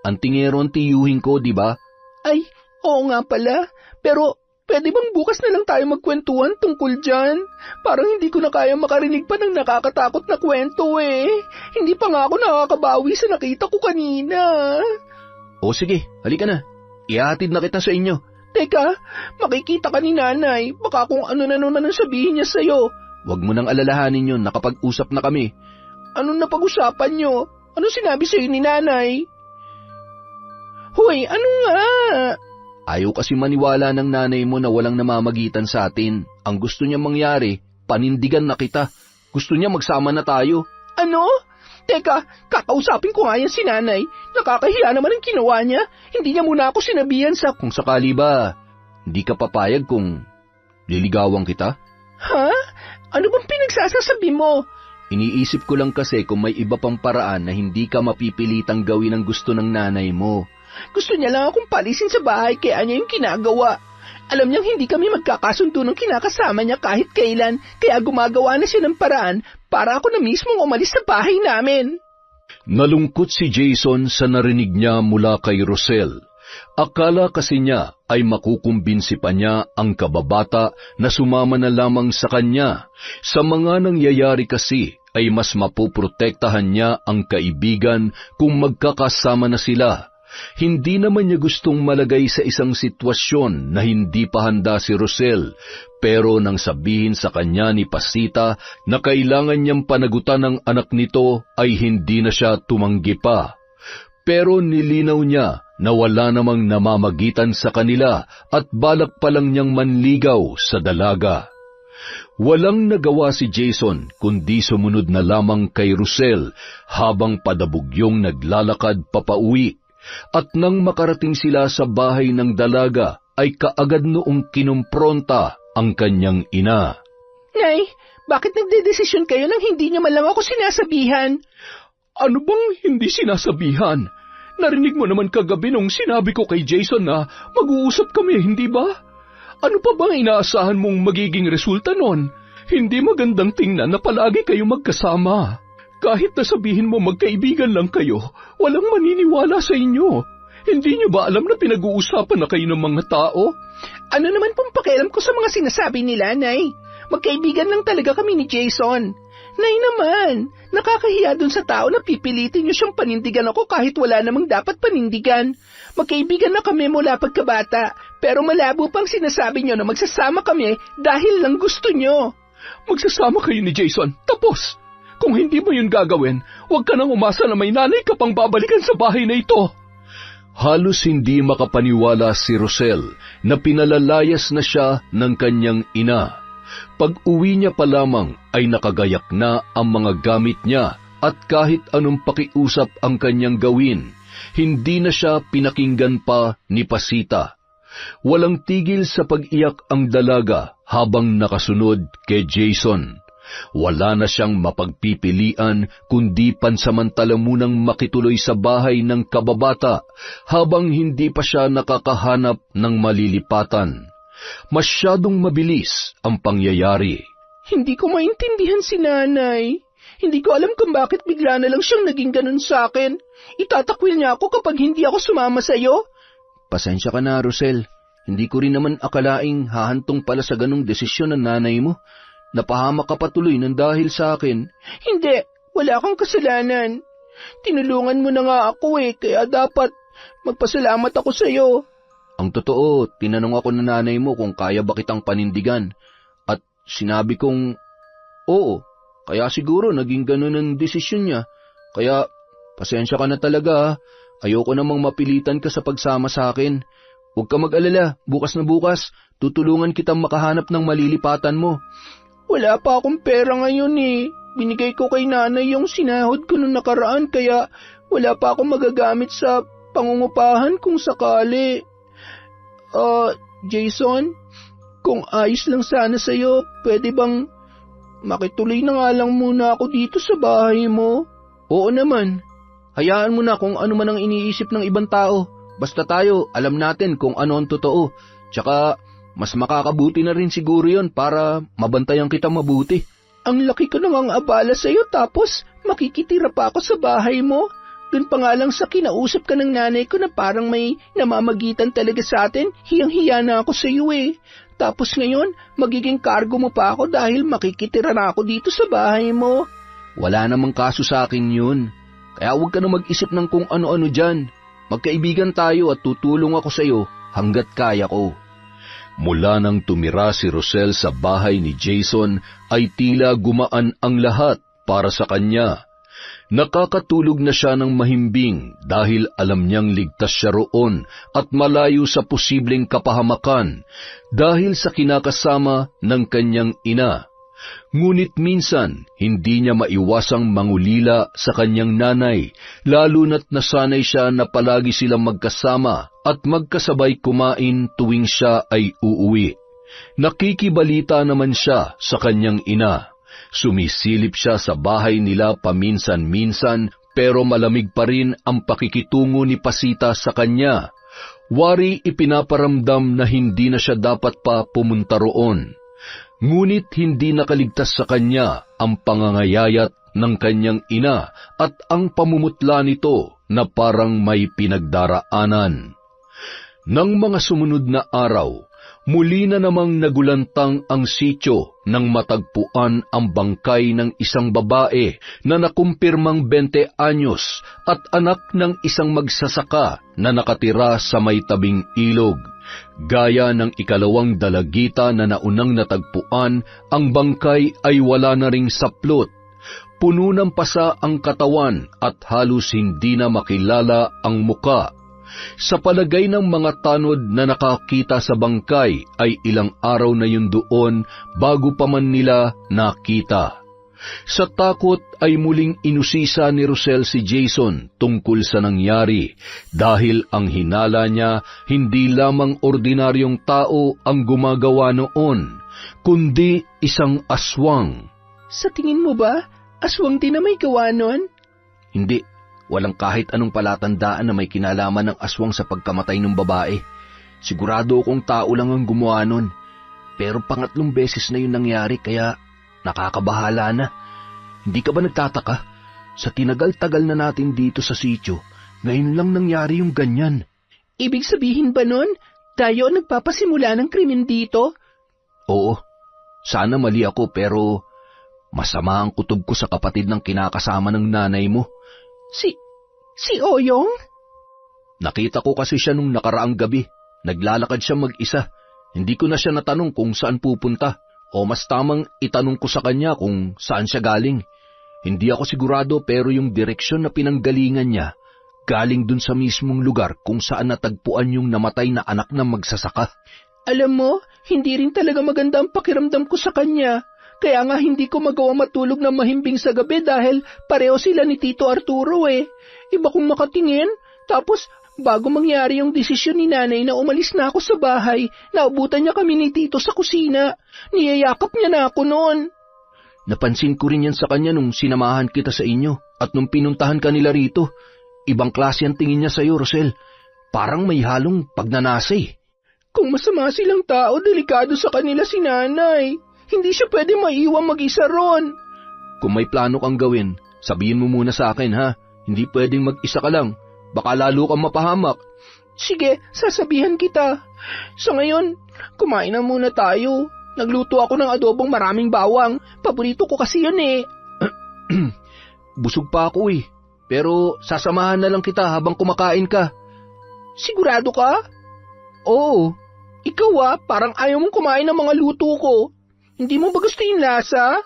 Antingero ang tiyuhin ko, di ba? Ay, oo nga pala. Pero pwede bang bukas na lang tayo magkwentuhan tungkol dyan? Parang hindi ko na kaya makarinig pa ng nakakatakot na kwento eh. Hindi pa nga ako nakakabawi sa nakita ko kanina. O sige, halika na. Ihatid na kita sa inyo. Teka, makikita ka ni nanay. Baka kung ano na naman ang sabihin niya sa'yo. Huwag mo nang alalahanin yun, nakapag-usap na kami. Anong napag-usapan nyo? Ano sinabi sa'yo ni nanay? Hoy, ano nga? Ayaw kasi maniwala ng nanay mo na walang namamagitan sa atin. Ang gusto niya mangyari, panindigan na kita. Gusto niya magsama na tayo. Ano? Teka, kakausapin ko nga yan si nanay. Nakakahiya naman ang ginawa niya. Hindi niya muna ako sinabihan sa... Kung sakali ba, hindi ka papayag kung liligawan kita? Ha? Ano bang pinagsasasabi mo? Iniisip ko lang kasi kung may iba pang paraan na hindi ka mapipilitang gawin ang gusto ng nanay mo. Gusto niya lang akong palisin sa bahay kaya niya yung ginagawa. Alam niyang hindi kami magkakasundo ng kinakasama niya kahit kailan, kaya gumagawa na siya ng paraan para ako na mismong umalis sa bahay namin. Nalungkot si Jason sa narinig niya mula kay Rosel. Akala kasi niya ay makukumbinsi pa niya ang kababata na sumama na lamang sa kanya. Sa mga nangyayari kasi ay mas mapoprotektahan niya ang kaibigan kung magkakasama na sila. Hindi naman niya gustong malagay sa isang sitwasyon na hindi pa handa si Rosel, pero nang sabihin sa kanya ni Pasita na kailangan niyang panagutan ng anak nito ay hindi na siya tumanggi pa. Pero nilinaw niya na wala namang namamagitan sa kanila at balak pa lang niyang manligaw sa dalaga. Walang nagawa si Jason kundi sumunod na lamang kay Rosel habang padabugyong naglalakad papauwi. At nang makarating sila sa bahay ng dalaga, ay kaagad noong kinumpronta ang kanyang ina. Nay, bakit nagdedesisyon kayo nang hindi niyo man lang ako sinasabihan? Ano bang hindi sinasabihan? Narinig mo naman kagabi nung sinabi ko kay Jason na mag-uusap kami, hindi ba? Ano pa bang inaasahan mong magiging resulta nun? Hindi magandang tingnan na palagi kayo magkasama. Kahit na sabihin mo magkaibigan lang kayo, walang maniniwala sa inyo. Hindi niyo ba alam na pinag-uusapan na kayo ng mga tao? Ano naman pong pakialam ko sa mga sinasabi nila, Nay? Magkaibigan lang talaga kami ni Jason. Nay naman, nakakahiya dun sa tao na pipilitin niyo siyang panindigan ako kahit wala namang dapat panindigan. Magkaibigan na kami mula pagkabata, pero malabo pang sinasabi niyo na magsasama kami dahil lang gusto niyo. Magsasama kayo ni Jason, tapos. Kung hindi mo yun gagawin, huwag ka nang umasa na may nanay ka pang babalikan sa bahay na ito. Halos hindi makapaniwala si Rosel na pinalalayas na siya ng kanyang ina. Pag-uwi niya pa lamang ay nakagayak na ang mga gamit niya at kahit anong pakiusap ang kanyang gawin, hindi na siya pinakinggan pa ni Pasita. Walang tigil sa pag-iyak ang dalaga habang nakasunod kay Jason. Wala na siyang mapagpipilian kundi pansamantala munang makituloy sa bahay ng kababata habang hindi pa siya nakakahanap ng malilipatan. Masyadong mabilis ang pangyayari. Hindi ko maintindihan si nanay. Hindi ko alam kung bakit bigla na lang siyang naging ganun sa akin. Itatakwil niya ako kapag hindi ako sumama sa'yo. Pasensya ka na, Rosel. Hindi ko rin naman akalaing hahantong pala sa ganung desisyon ng nanay mo. Napahamak ka patuloy ng dahil sa akin. Hindi, wala kang kasalanan. Tinulungan mo na nga ako kaya dapat magpasalamat ako sa iyo. Ang totoo, tinanong ako ng nanay mo kung kaya ba kitang panindigan. At sinabi kong, oo, kaya siguro naging ganun ang desisyon niya. Kaya, pasensya ka na talaga. Ayoko namang mapilitan ka sa pagsama sa akin. Huwag ka mag-alala, bukas na bukas, tutulungan kitang makahanap ng malilipatan mo. Wala pa akong pera ngayon Binigay ko kay nanay yung sinahod ko nung nakaraan kaya wala pa akong magagamit sa pangungupahan kung sakali. Jason, kung ayos lang sana sa'yo, pwede bang makituloy na nga lang muna ako dito sa bahay mo? Oo naman. Hayaan mo na kung ano man ang iniisip ng ibang tao. Basta tayo, alam natin kung ano ang totoo. Tsaka, mas makakabuti na rin siguro yon para mabantayan kita mabuti. Ang laki ko nang abala sa'yo tapos makikitira pa ako sa bahay mo. Doon pa nga lang sa kinausap ka ng nanay ko na parang may namamagitan talaga sa atin, hiyang-hiya na ako sa iyo Tapos ngayon, magiging kargo mo pa ako dahil makikitira na ako dito sa bahay mo. Wala namang kaso sa akin yun. Kaya huwag ka na mag-isip ng kung ano-ano dyan. Magkaibigan tayo at tutulong ako sa iyo hanggat kaya ko. Mula nang tumira si Rosel sa bahay ni Jason ay tila gumaan ang lahat para sa kanya. Nakakatulog na siya ng mahimbing dahil alam niyang ligtas siya roon at malayo sa posibleng kapahamakan dahil sa kinakasama ng kanyang ina. Ngunit minsan, hindi niya maiwasang mangulila sa kanyang nanay, lalo na't nasanay siya na palagi silang magkasama at magkasabay kumain tuwing siya ay uuwi. Nakikibalita naman siya sa kanyang ina. Sumisilip siya sa bahay nila paminsan-minsan pero malamig pa rin ang pakikitungo ni Pasita sa kanya. Wari ipinaparamdam na hindi na siya dapat pa pumunta roon. Ngunit hindi nakaligtas sa kanya ang pangangayayat ng kanyang ina at ang pamumutla nito na parang may pinagdaraanan. Nang mga sumunod na araw, muli na namang nagulantang ang sityo nang matagpuan ang bangkay ng isang babae na nakumpirmang 20 anyos at anak ng isang magsasaka na nakatira sa may tabing ilog. Gaya ng ikalawang dalagita na naunang natagpuan, ang bangkay ay wala na ring saplot. Puno ng pasa ang katawan at halos hindi na makilala ang muka. Sa palagay ng mga tanod na nakakita sa bangkay ay ilang araw na yun doon bago pa man nila nakita. Sa takot ay muling inusisa ni Rosel si Jason tungkol sa nangyari dahil ang hinala niya hindi lamang ordinaryong tao ang gumagawa noon, kundi isang aswang. Sa tingin mo ba, aswang din na may gawa nun? Hindi. Walang kahit anong palatandaan na may kinalaman ng aswang sa pagkamatay ng babae. Sigurado akong tao lang ang gumawa nun. Pero pangatlong beses na yun nangyari kaya nakakabahala na. Hindi ka ba nagtataka? Sa tinagal-tagal na natin dito sa sityo, ngayon lang nangyari yung ganyan. Ibig sabihin ba nun, tayo nagpapasimula ng krimen dito? Oo. Sana mali ako pero masama ang kutob ko sa kapatid ng kinakasama ng nanay mo. Si Oyong? Nakita ko kasi siya nung nakaraang gabi. Naglalakad siya mag-isa. Hindi ko na siya natanong kung saan pupunta. O mas tamang itanong ko sa kanya kung saan siya galing. Hindi ako sigurado pero yung direksyon na pinanggalingan niya, galing dun sa mismong lugar kung saan natagpuan yung namatay na anak ng magsasaka. Alam mo, hindi rin talaga maganda ang pakiramdam ko sa kanya. Kaya nga hindi ko magawa matulog ng mahimbing sa gabi dahil pareho sila ni Tito Arturo eh. Iba kong makatingin, tapos bago mangyari yung desisyon ni nanay na umalis na ako sa bahay, naubutan niya kami ni Tito sa kusina. Niyayakap niya na ako noon. Napansin ko rin yan sa kanya nung sinamahan kita sa inyo at nung pinuntahan ka nila rito. Ibang klase ang tingin niya sa'yo, Rosel. Parang may halong pagnanasa. Kung masama silang tao, delikado sa kanila si nanay. Hindi siya pwede maiwang mag-isa ron. Kung may plano kang gawin, sabihin mo muna sa akin ha. Hindi pwedeng mag-isa ka lang. Baka lalo kang mapahamak. Sige, sasabihan kita. Sa ngayon, kumain na muna tayo. Nagluto ako ng adobong maraming bawang. Paborito ko kasi yun eh. Busog pa ako eh. Pero sasamahan na lang kita habang kumakain ka. Sigurado ka? Oo. Ikaw parang ayaw mong kumain ng mga luto ko. Hindi mo ba gusto yung lasa?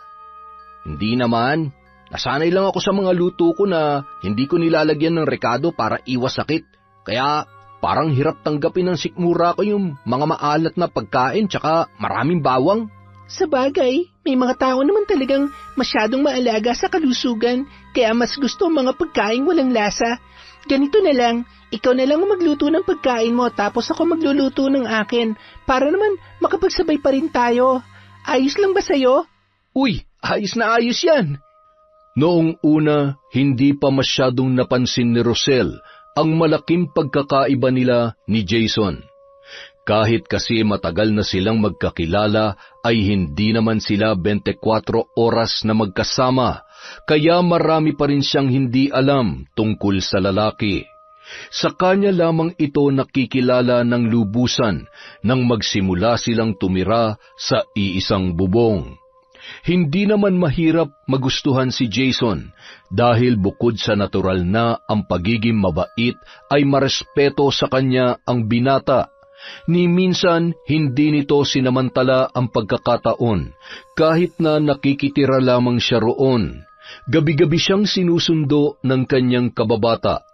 Hindi naman. Nasanay lang ako sa mga luto ko na hindi ko nilalagyan ng rekado para iwas sakit. Kaya parang hirap tanggapin ng sikmura ko yung mga maalat na pagkain tsaka maraming bawang. Sa bagay, may mga tao naman talagang masyadong maalaga sa kalusugan kaya mas gusto ang mga pagkain walang lasa. Ganito na lang, ikaw na lang magluto ng pagkain mo tapos ako magluluto ng akin para naman makapagsabay pa rin tayo. Ayos lang ba sa'yo? Uy, ayos na ayos yan. Noong una, hindi pa masyadong napansin ni Rosel ang malaking pagkakaiba nila ni Jason. Kahit kasi matagal na silang magkakilala, ay hindi naman sila 24 oras na magkasama, kaya marami pa rin siyang hindi alam tungkol sa lalaki. Sa kanya lamang ito nakikilala ng lubusan nang magsimula silang tumira sa iisang bubong. Hindi naman mahirap magustuhan si Jason dahil bukod sa natural na ang pagiging mabait ay marespeto sa kanya ang binata. Ni minsan hindi nito sinamantala ang pagkakataon kahit na nakikitira lamang siya roon. Gabi-gabi siyang sinusundo ng kanyang kababata.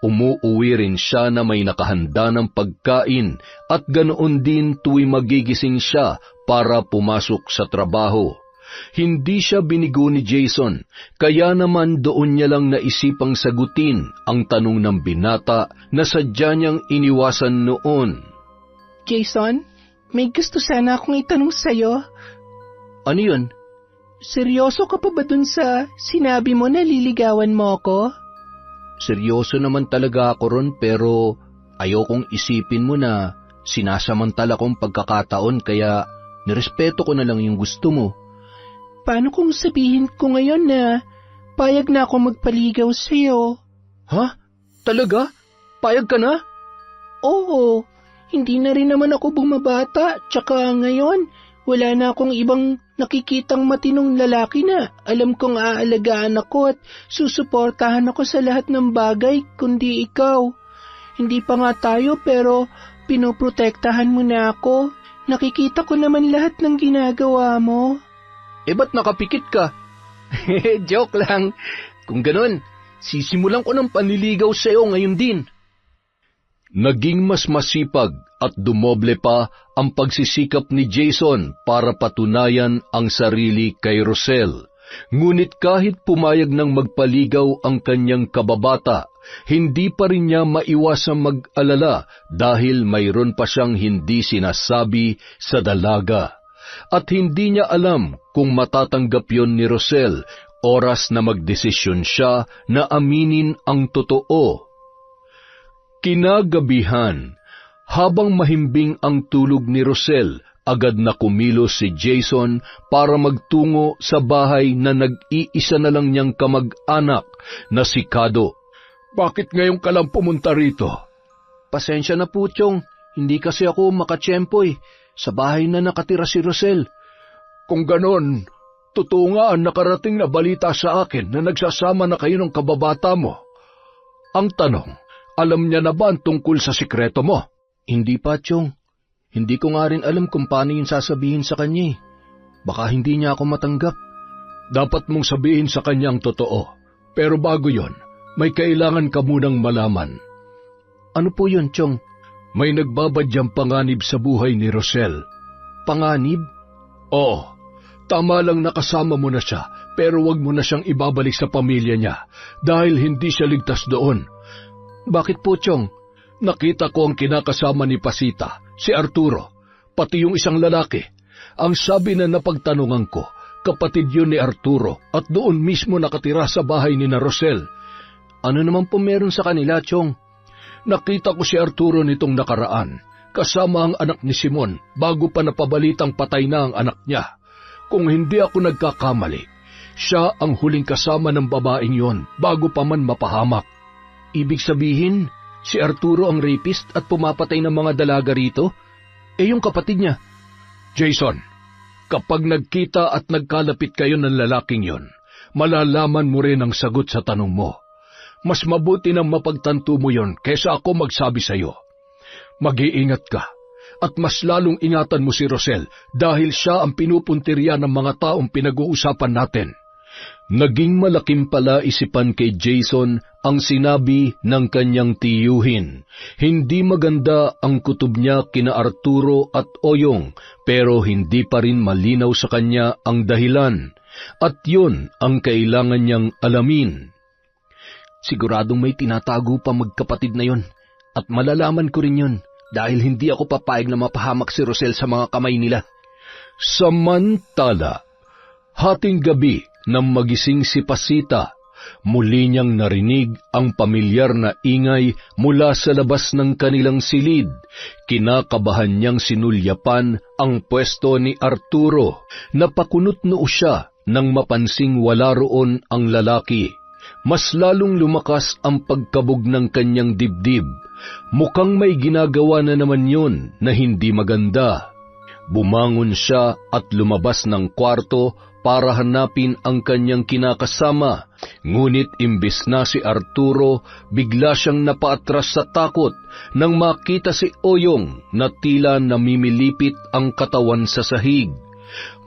Umuuwi rin siya na may nakahanda ng pagkain at ganoon din tuwing magigising siya para pumasok sa trabaho. Hindi siya binigo ni Jason, kaya naman doon niya lang naisipang sagutin ang tanong ng binata na sadya niyang iniwasan noon. Jason, may gusto sana akong itanong sa'yo. Ano yun? Seryoso ka pa ba dun sa sinabi mo na liligawan mo ako? Seryoso naman talaga ako ron pero ayokong isipin mo na sinasamantala kong pagkakataon kaya nirespeto ko na lang yung gusto mo. Paano kung sabihin ko ngayon na payag na ako magpaligaw sa'yo. Ha? Talaga? Payag ka na? Oo, hindi na rin naman ako bumabata, tsaka ngayon, wala na akong ibang nakikitang matinong lalaki na alam kong aalagaan ako at susuportahan ako sa lahat ng bagay kundi ikaw. Hindi pa nga tayo pero pinoprotektahan mo na ako. Nakikita ko naman lahat ng ginagawa mo. Ba't nakapikit ka? Joke lang. Kung ganun, sisimulan ko ng panliligaw sa'yo ngayon din. Naging mas masipag at dumoble pa ang pagsisikap ni Jason para patunayan ang sarili kay Rosel. Ngunit kahit pumayag ng magpaligaw ang kanyang kababata, hindi pa rin niya maiwasang mag-alala dahil mayroon pa siyang hindi sinasabi sa dalaga. At hindi niya alam kung matatanggap yon ni Rosel oras na magdesisyon siya na aminin ang totoo. Kinagabihan, habang mahimbing ang tulog ni Rosel, agad na kumilos si Jason para magtungo sa bahay na nag-iisa na lang niyang kamag-anak na si Kado. Bakit ngayon ka lang pumunta rito? Pasensya na po, Chong. Hindi kasi ako makatsyempoy. Sa bahay na nakatira si Rosel. Kung ganon, totoo nga ang nakarating na balita sa akin na nagsasama na kayo ng kababata mo. Ang tanong, alam niya na ba ang tungkol sa sikreto mo? Hindi pa, Chong. Hindi ko nga rin alam kung paano yun sasabihin sa kanya. Baka hindi niya ako matanggap. Dapat mong sabihin sa kanya ang totoo. Pero bago yon, may kailangan ka munang malaman. Ano po yun, Chong? May nagbabadyang panganib sa buhay ni Rosel. Panganib? Oo. Tama lang nakasama mo na siya, pero wag mo na siyang ibabalik sa pamilya niya dahil hindi siya ligtas doon. Bakit po, Chong? Nakita ko ang kinakasama ni Pasita, si Arturo, pati yung isang lalaki. Ang sabi na napagtanungan ko, kapatid yun ni Arturo at doon mismo nakatira sa bahay ni na Rosel. Ano naman po meron sa kanila, Chong? Nakita ko si Arturo nitong nakaraan, kasama ang anak ni Simon bago pa napabalitang patay na ang anak niya. Kung hindi ako nagkakamali, siya ang huling kasama ng babaeng yon bago pa man mapahamak. Ibig sabihin, si Arturo ang rapist at pumapatay ng mga dalaga rito? Yung kapatid niya. Jason, kapag nagkita at nagkalapit kayo ng lalaking yon, malalaman mo rin ang sagot sa tanong mo. Mas mabuti nang mapagtanto mo yon kaysa ako magsabi sa iyo. Mag-iingat ka at mas lalong ingatan mo si Rosel dahil siya ang pinupuntirya ng mga taong pinag-uusapan natin. Naging malaking palaisipan kay Jason ang sinabi ng kanyang tiyuhin. Hindi maganda ang kutob niya kina Arturo at Oyong pero hindi pa rin malinaw sa kanya ang dahilan at yun ang kailangan niyang alamin. Siguradong may tinatago pa magkapatid na yon at malalaman ko rin yun dahil hindi ako papayag na mapahamak si Rosel sa mga kamay nila. Samantala, hating gabi nang magising si Pasita, muli niyang narinig ang pamilyar na ingay mula sa labas ng kanilang silid. Kinakabahan niyang sinulyapan ang pwesto ni Arturo. Napakunot noo siya nang mapansing wala roon ang lalaki. Mas lalong lumakas ang pagkabog ng kanyang dibdib. Mukhang may ginagawa na naman yon na hindi maganda. Bumangon siya at lumabas ng kwarto para hanapin ang kanyang kinakasama. Ngunit imbes na si Arturo, bigla siyang napaatras sa takot nang makita si Oyong na tila namimilipit ang katawan sa sahig.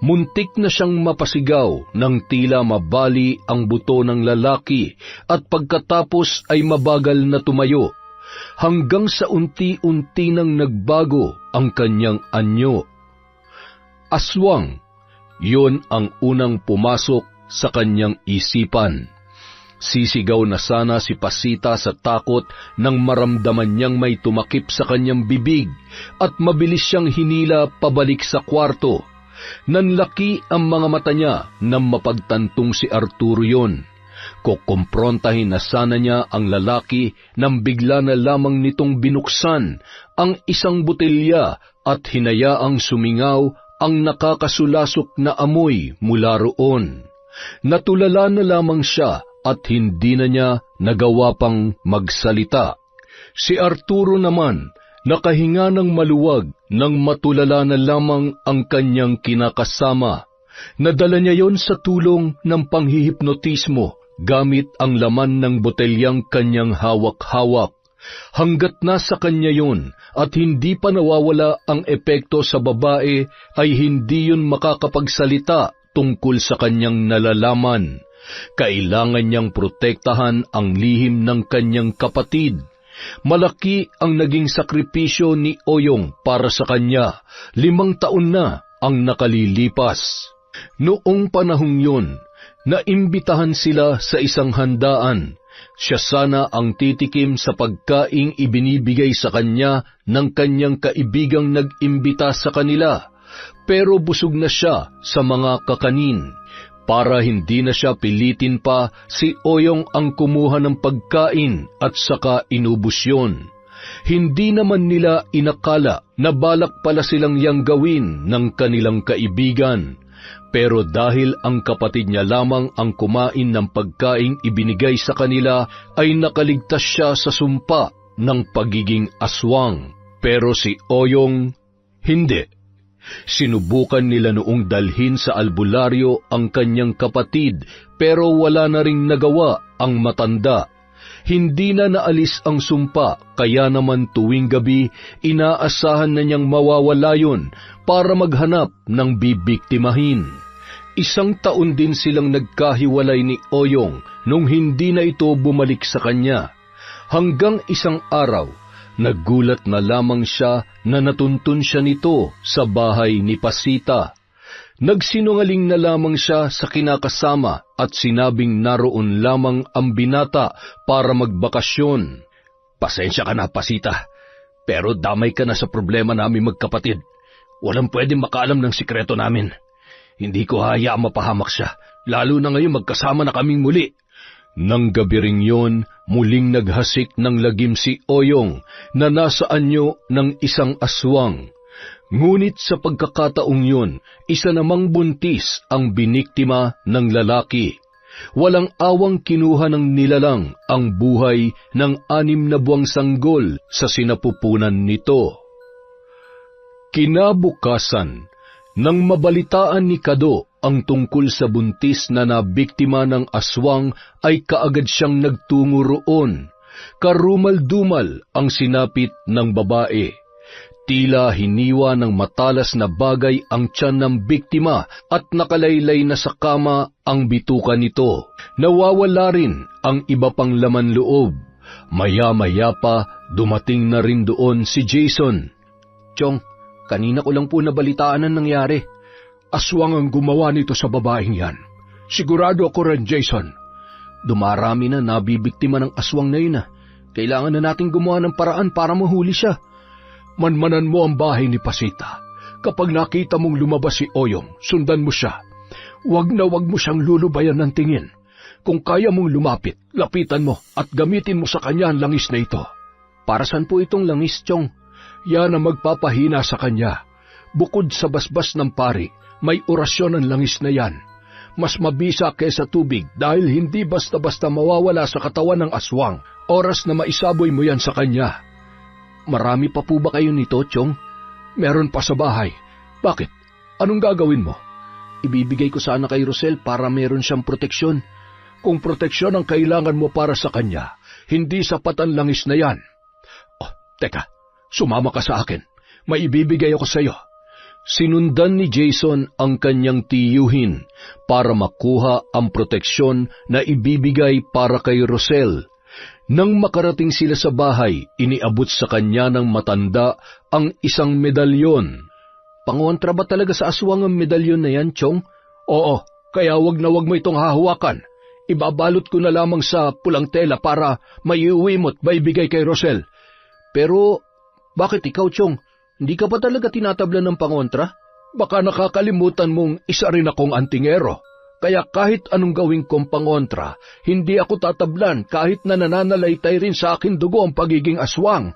Muntik na siyang mapasigaw nang tila mabali ang buto ng lalaki at pagkatapos ay mabagal na tumayo, hanggang sa unti-unti nang nagbago ang kanyang anyo. Aswang, yun ang unang pumasok sa kanyang isipan. Sisigaw na sana si Pasita sa takot nang maramdaman niyang may tumakip sa kanyang bibig at mabilis siyang hinila pabalik sa kwarto. Nanlaki ang mga mata niya nang mapagtantong si Arturo yon. Kukumprontahin na sana niya ang lalaki nang bigla na lamang nitong binuksan ang isang botelya at hinayaang sumingaw ang nakakasulasok na amoy mula roon. Natulala na lamang siya at hindi na niya nagawa pang magsalita. Si Arturo naman, nakahinga ng maluwag nang matulala na lamang ang kanyang kinakasama. Nadala niya yon sa tulong ng panghihipnotismo gamit ang laman ng botelyang kanyang hawak-hawak. Hanggat nasa kanya yon at hindi pa nawawala ang epekto sa babae, ay hindi yon makakapagsalita tungkol sa kanyang nalalaman. Kailangan niyang protektahan ang lihim ng kanyang kapatid. Malaki ang naging sakripisyo ni Oyong para sa kanya. 5 taon na ang nakalilipas. Noong panahong yun, naimbitahan sila sa isang handaan. Siya sana ang titikim sa pagkaing ibinibigay sa kanya ng kanyang kaibigang nag-imbita sa kanila. Pero busog na siya sa mga kakanin. Para hindi na siya pilitin pa, si Oyong ang kumuha ng pagkain at saka inubos yun. Hindi naman nila inakala na balak pala silang yang gawin ng kanilang kaibigan. Pero dahil ang kapatid niya lamang ang kumain ng pagkaing ibinigay sa kanila, ay nakaligtas siya sa sumpa ng pagiging aswang. Pero si Oyong, hindi. Sinubukan nila noong dalhin sa albularyo ang kanyang kapatid, pero wala na ring nagawa ang matanda. Hindi na naalis ang sumpa, kaya naman tuwing gabi, inaasahan na niyang mawawala yun para maghanap ng bibiktimahin. 1 taon din silang nagkahiwalay ni Oyong nung hindi na ito bumalik sa kanya. Hanggang isang araw, naggulat na lamang siya na natuntun siya nito sa bahay ni Pasita. Nagsinungaling na lamang siya sa kinakasama at sinabing naroon lamang ang binata para magbakasyon. Pasensya ka na, Pasita, pero damay ka na sa problema namin magkapatid. Walang pwedeng makaalam ng sikreto namin. Hindi ko hayaang mapahamak siya, lalo na ngayon magkasama na kaming muli. Nang gabi ring yun, muling naghasik ng lagim si Oyong na nasa anyo ng isang aswang. Ngunit sa pagkakataong yun, isa namang buntis ang biniktima ng lalaki. Walang awang kinuha ng nilalang ang buhay ng 6 na buwang sanggol sa sinapupunan nito. Kinabukasan, nang mabalitaan ni Kado ang tungkol sa buntis na nabiktima ng aswang, ay kaagad siyang nagtungo roon. Karumal-dumal ang sinapit ng babae. Tila hiniwa ng matalas na bagay ang tiyan ng biktima at nakalaylay na sa kama ang bituka nito. Nawawala rin ang iba pang laman loob. Maya-maya pa, dumating na rin doon si Jason. Chong, kanina ko lang po nabalitaan ang nangyari. Aswang ang gumawa nito sa babaeng yan. Sigurado ako rin, Jason. Dumarami na nabibiktima ng aswang na yun. Kailangan na nating gumawa ng paraan para mahuli siya. Manmanan mo ang bahay ni Pasita. Kapag nakita mong lumabas si Oyong, sundan mo siya. Wag na wag mo siyang lulubayan ng tingin. Kung kaya mong lumapit, lapitan mo at gamitin mo sa kanya ang langis na ito. Para saan po itong langis, Chong? Yan ang magpapahina sa kanya. Bukod sa basbas ng pari, may orasyon ang langis na yan. Mas mabisa kaysa tubig dahil hindi basta-basta mawawala sa katawan ng aswang. Oras na maisaboy mo yan sa kanya. Marami pa po ba kayo nito, Chong? Meron pa sa bahay. Bakit? Anong gagawin mo? Ibibigay ko sana kay Rosel para meron siyang proteksyon. Kung proteksyon ang kailangan mo para sa kanya, hindi sapat ang langis na yan. Oh, teka, sumama ka sa akin. May ibibigay ako sa iyo. Sinundan ni Jason ang kanyang tiyuhin para makuha ang proteksyon na ibibigay para kay Rosel. Nang makarating sila sa bahay, iniabot sa kanya ng matanda ang isang medalyon. Pangontra ba talaga sa aswang ang medalyon na yan, Chong? Oo, kaya wag na wag mo itong hahawakan. Ibabalot ko na lamang sa pulang tela para maiuwi mo't maibigay kay Rosel. Pero, bakit ikaw, Chong? Hindi ka ba talaga tinatablan ng pangontra? Baka nakakalimutan mong isa rin akong antingero. Kaya kahit anong gawin kong pangontra, hindi ako tatablan kahit na nananalaytay rin sa akin dugo ang pagiging aswang.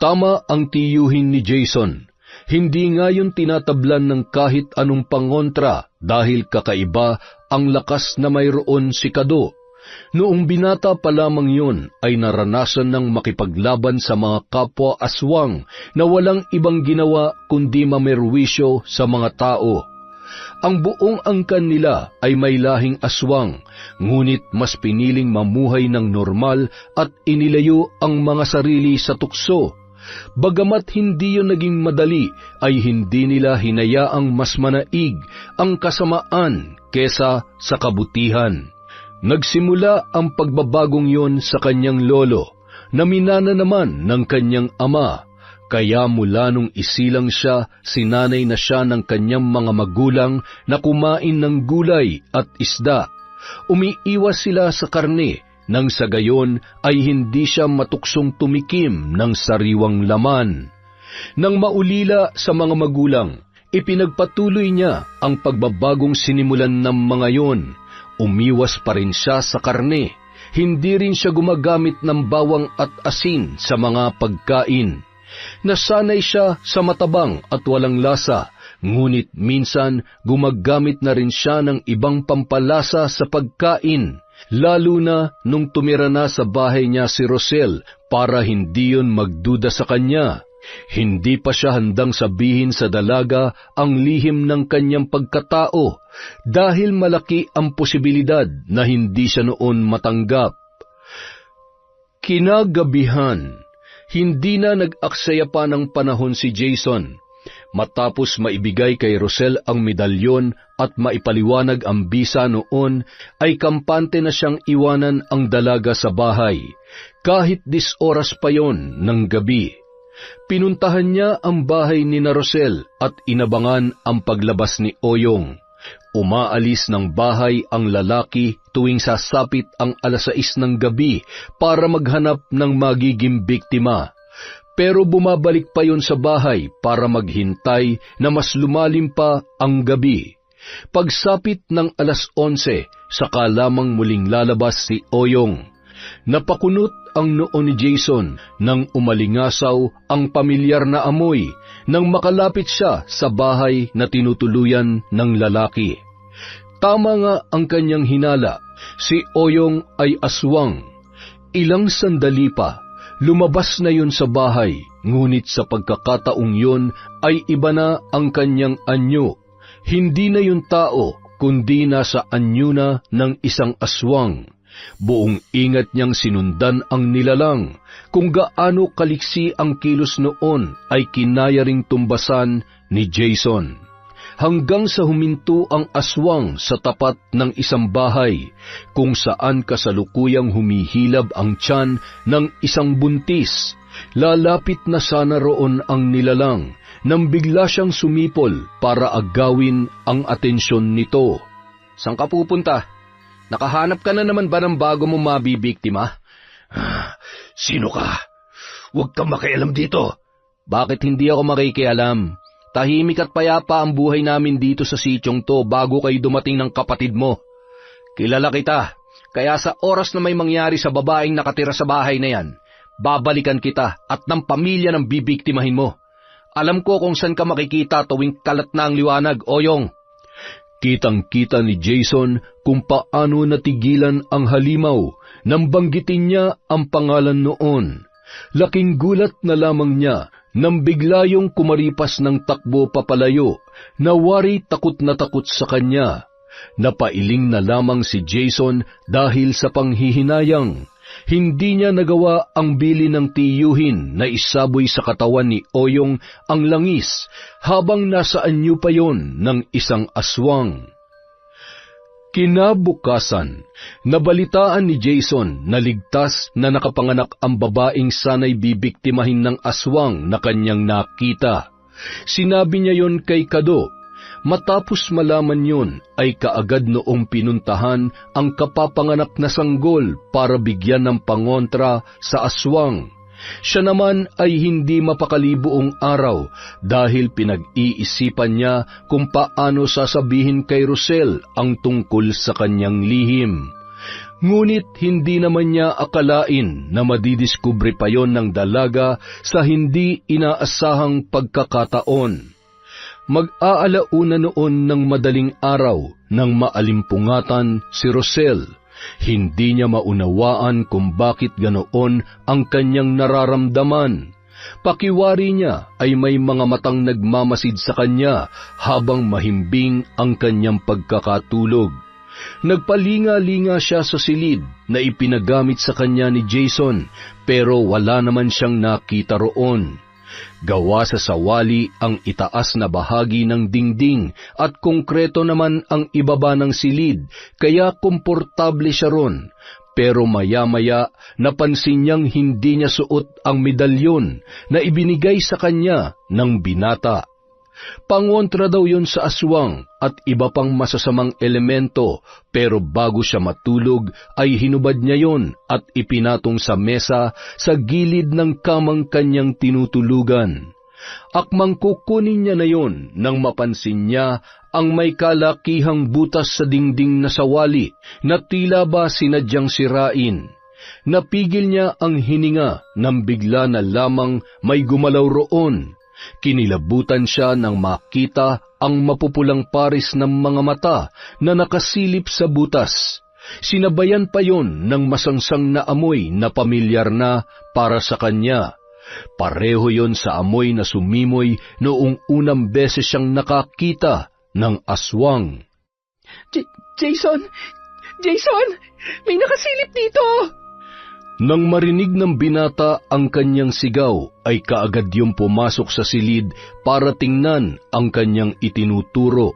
Tama ang tiyuhin ni Jason. Hindi nga yun tinatablan ng kahit anong pangontra dahil kakaiba ang lakas na mayroon si Kado. Noong binata pa lamang yun ay naranasan ng makipaglaban sa mga kapwa aswang na walang ibang ginawa kundi mamerwisyo sa mga tao. Ang buong angkan nila ay may lahing aswang, ngunit mas piniling mamuhay ng normal at inilayo ang mga sarili sa tukso. Bagamat hindi yun naging madali, ay hindi nila hinayaang mas manaig ang kasamaan kesa sa kabutihan. Nagsimula ang pagbabagong yon sa kanyang lolo, na minana naman ng kanyang ama, kaya mula nung isilang siya, sinanay na siya ng kanyang mga magulang na kumain ng gulay at isda. Umiiwas sila sa karne, nang sa gayon ay hindi siya matuksong tumikim ng sariwang laman. Nang maulila sa mga magulang, ipinagpatuloy niya ang pagbabagong sinimulan ng mga yon. Umiwas pa rin siya sa karne. Hindi rin siya gumagamit ng bawang at asin sa mga pagkain. Nasanay siya sa matabang at walang lasa, ngunit minsan gumagamit na rin siya ng ibang pampalasa sa pagkain, lalo na nung tumira na sa bahay niya si Rosel para hindi yun magduda sa kanya. Hindi pa siya handang sabihin sa dalaga ang lihim ng kanyang pagkatao dahil malaki ang posibilidad na hindi siya noon matanggap. Kinagabihan, hindi na nag-aksaya pa ng panahon si Jason. Matapos maibigay kay Rosel ang medalyon at maipaliwanag ang bisa noon, ay kampante na siyang iwanan ang dalaga sa bahay, kahit 10 oras pa yon ng gabi. Pinuntahan niya ang bahay ni Rosel at inabangan ang paglabas ni Oyong. Umaalis ng bahay ang lalaki tuwing sasapit ang 6:00 ng gabi para maghanap ng magiging biktima. Pero bumabalik pa yon sa bahay para maghintay na mas lumalim pa ang gabi. Pagsapit ng 11:00, saka lamang muling lalabas si Oyong. Napakunot ang noo ni Jason nang umalingasaw ang pamilyar na amoy nang makalapit siya sa bahay na tinutuluyan ng lalaki. Tama nga ang kanyang hinala, si Oyong ay aswang. Ilang sandali pa, lumabas na yun sa bahay, ngunit sa pagkakataong yun ay iba na ang kanyang anyo. Hindi na yun tao, kundi nasa anyo na ng isang aswang. Buong ingat niyang sinundan ang nilalang. Kung gaano kaliksi ang kilos noon ay kinaya ring tumbasan ni Jason. Hanggang sa huminto ang aswang sa tapat ng isang bahay, kung saan kasalukuyang humihilab ang tiyan ng isang buntis. Lalapit na sana roon ang nilalang, nang bigla siyang sumipol para agawin ang atensyon nito. Saan ka pupunta? Nakahanap ka na naman ba ng bago mong mabibiktima? Sino ka? Huwag kang makialam dito. Bakit hindi ako makikialam? Tahimik at payapa ang buhay namin dito sa sityong to bago kayo dumating ng kapatid mo. Kilala kita, kaya sa oras na may mangyari sa babaeng nakatira sa bahay na yan, babalikan kita at ng pamilya ng bibiktimahin mo. Alam ko kung saan ka makikita tuwing kalat na ang liwanag, Oyong. Kitang-kita ni Jason kung paano natigilan ang halimaw nang banggitin niya ang pangalan noon. Laking gulat na lamang niya nang bigla yung kumaripas ng takbo papalayo, nawari takot na takot sa kanya. Napailing na lamang si Jason dahil sa panghihinayang. Hindi niya nagawa ang bili ng tiyuhin na isaboy sa katawan ni Oyong ang langis habang nasa anyo pa yon ng isang aswang. Kinabukasan, nabalitaan ni Jason na ligtas na nakapanganak ang babaeng sanay bibiktimahin ng aswang na kanyang nakita. Sinabi niya yon kay Kado. Matapos malaman yon, ay kaagad noong pinuntahan ang kapapanganak na sanggol para bigyan ng pangontra sa aswang. Siya naman ay hindi mapakali buong araw dahil pinag-iisipan niya kung paano sasabihin kay Rosel ang tungkol sa kanyang lihim. Ngunit hindi naman niya akalain na madidiskubre pa yon ng dalaga sa hindi inaasahang pagkakataon. Mag-aalauna noon ng madaling araw nang maalimpungatan si Rosel. Hindi niya maunawaan kung bakit ganoon ang kanyang nararamdaman. Pakiwari niya ay may mga matang nagmamasid sa kanya habang mahimbing ang kanyang pagkakatulog. Nagpalinga-linga siya sa silid na ipinagamit sa kanya ni Jason, pero wala naman siyang nakita roon. Gawa sa sawali ang itaas na bahagi ng dingding at konkreto naman ang ibaba ng silid, kaya komportable siya ron. Pero maya-maya napansin niyang hindi niya suot ang medalyon na ibinigay sa kanya ng binata. Pangontra daw yon sa aswang at iba pang masasamang elemento, pero bago siya matulog ay hinubad niya yon at ipinatong sa mesa sa gilid ng kamang kanyang tinutulugan. Akmang kukunin niya na yon nang mapansin niya ang may kalakihang butas sa dingding na sawali na tila ba sinadyang sirain. Napigil niya ang hininga nang bigla na lamang may gumalaw roon. Kinilabutan siya nang makita ang mapupulang paris ng mga mata na nakasilip sa butas. Sinabayan pa yon ng masangsang na amoy na pamilyar na para sa kanya. Pareho yon sa amoy na sumimoy noong unang beses siyang nakakita ng aswang. Jason! Jason! May nakasilip dito! Nang marinig ng binata ang kanyang sigaw, ay kaagad yung pumasok sa silid para tingnan ang kanyang itinuturo.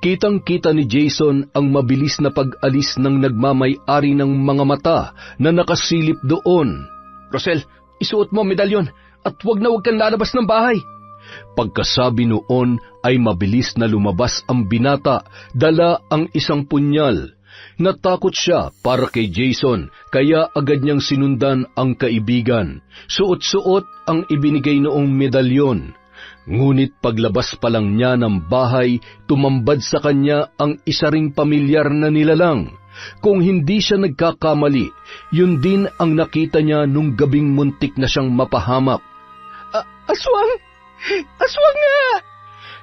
Kitang-kita ni Jason ang mabilis na pag-alis ng nagmamay-ari ng mga mata na nakasilip doon. Rosel, isuot mo ang medalyon at huwag kang lalabas ng bahay. Pagkasabi noon ay mabilis na lumabas ang binata, dala ang isang punyal. Natakot siya para kay Jason, kaya agad niyang sinundan ang kaibigan. Suot-suot ang ibinigay noong medalyon. Ngunit paglabas pa lang niya ng bahay, tumambad sa kanya ang isa ring pamilyar na nilalang. Kung hindi siya nagkakamali, yun din ang nakita niya nung gabing muntik na siyang mapahamak. Aswang! Aswang nga!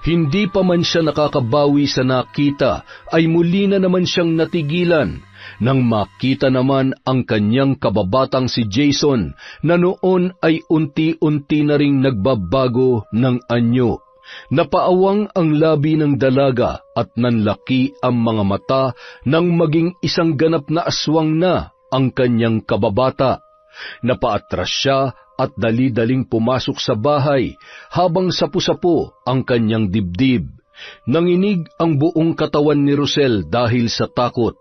Hindi pa man siya nakakabawi sa nakita, ay muli na naman siyang natigilan nang makita naman ang kanyang kababatang si Jason na noon ay unti-unti na ring nagbabago ng anyo. Napaawang ang labi ng dalaga at nanlaki ang mga mata nang maging isang ganap na aswang na ang kanyang kababata. Napaatras siya at dali-daling pumasok sa bahay habang sapu-sapu ang kanyang dibdib. Nanginig ang buong katawan ni Rosel dahil sa takot.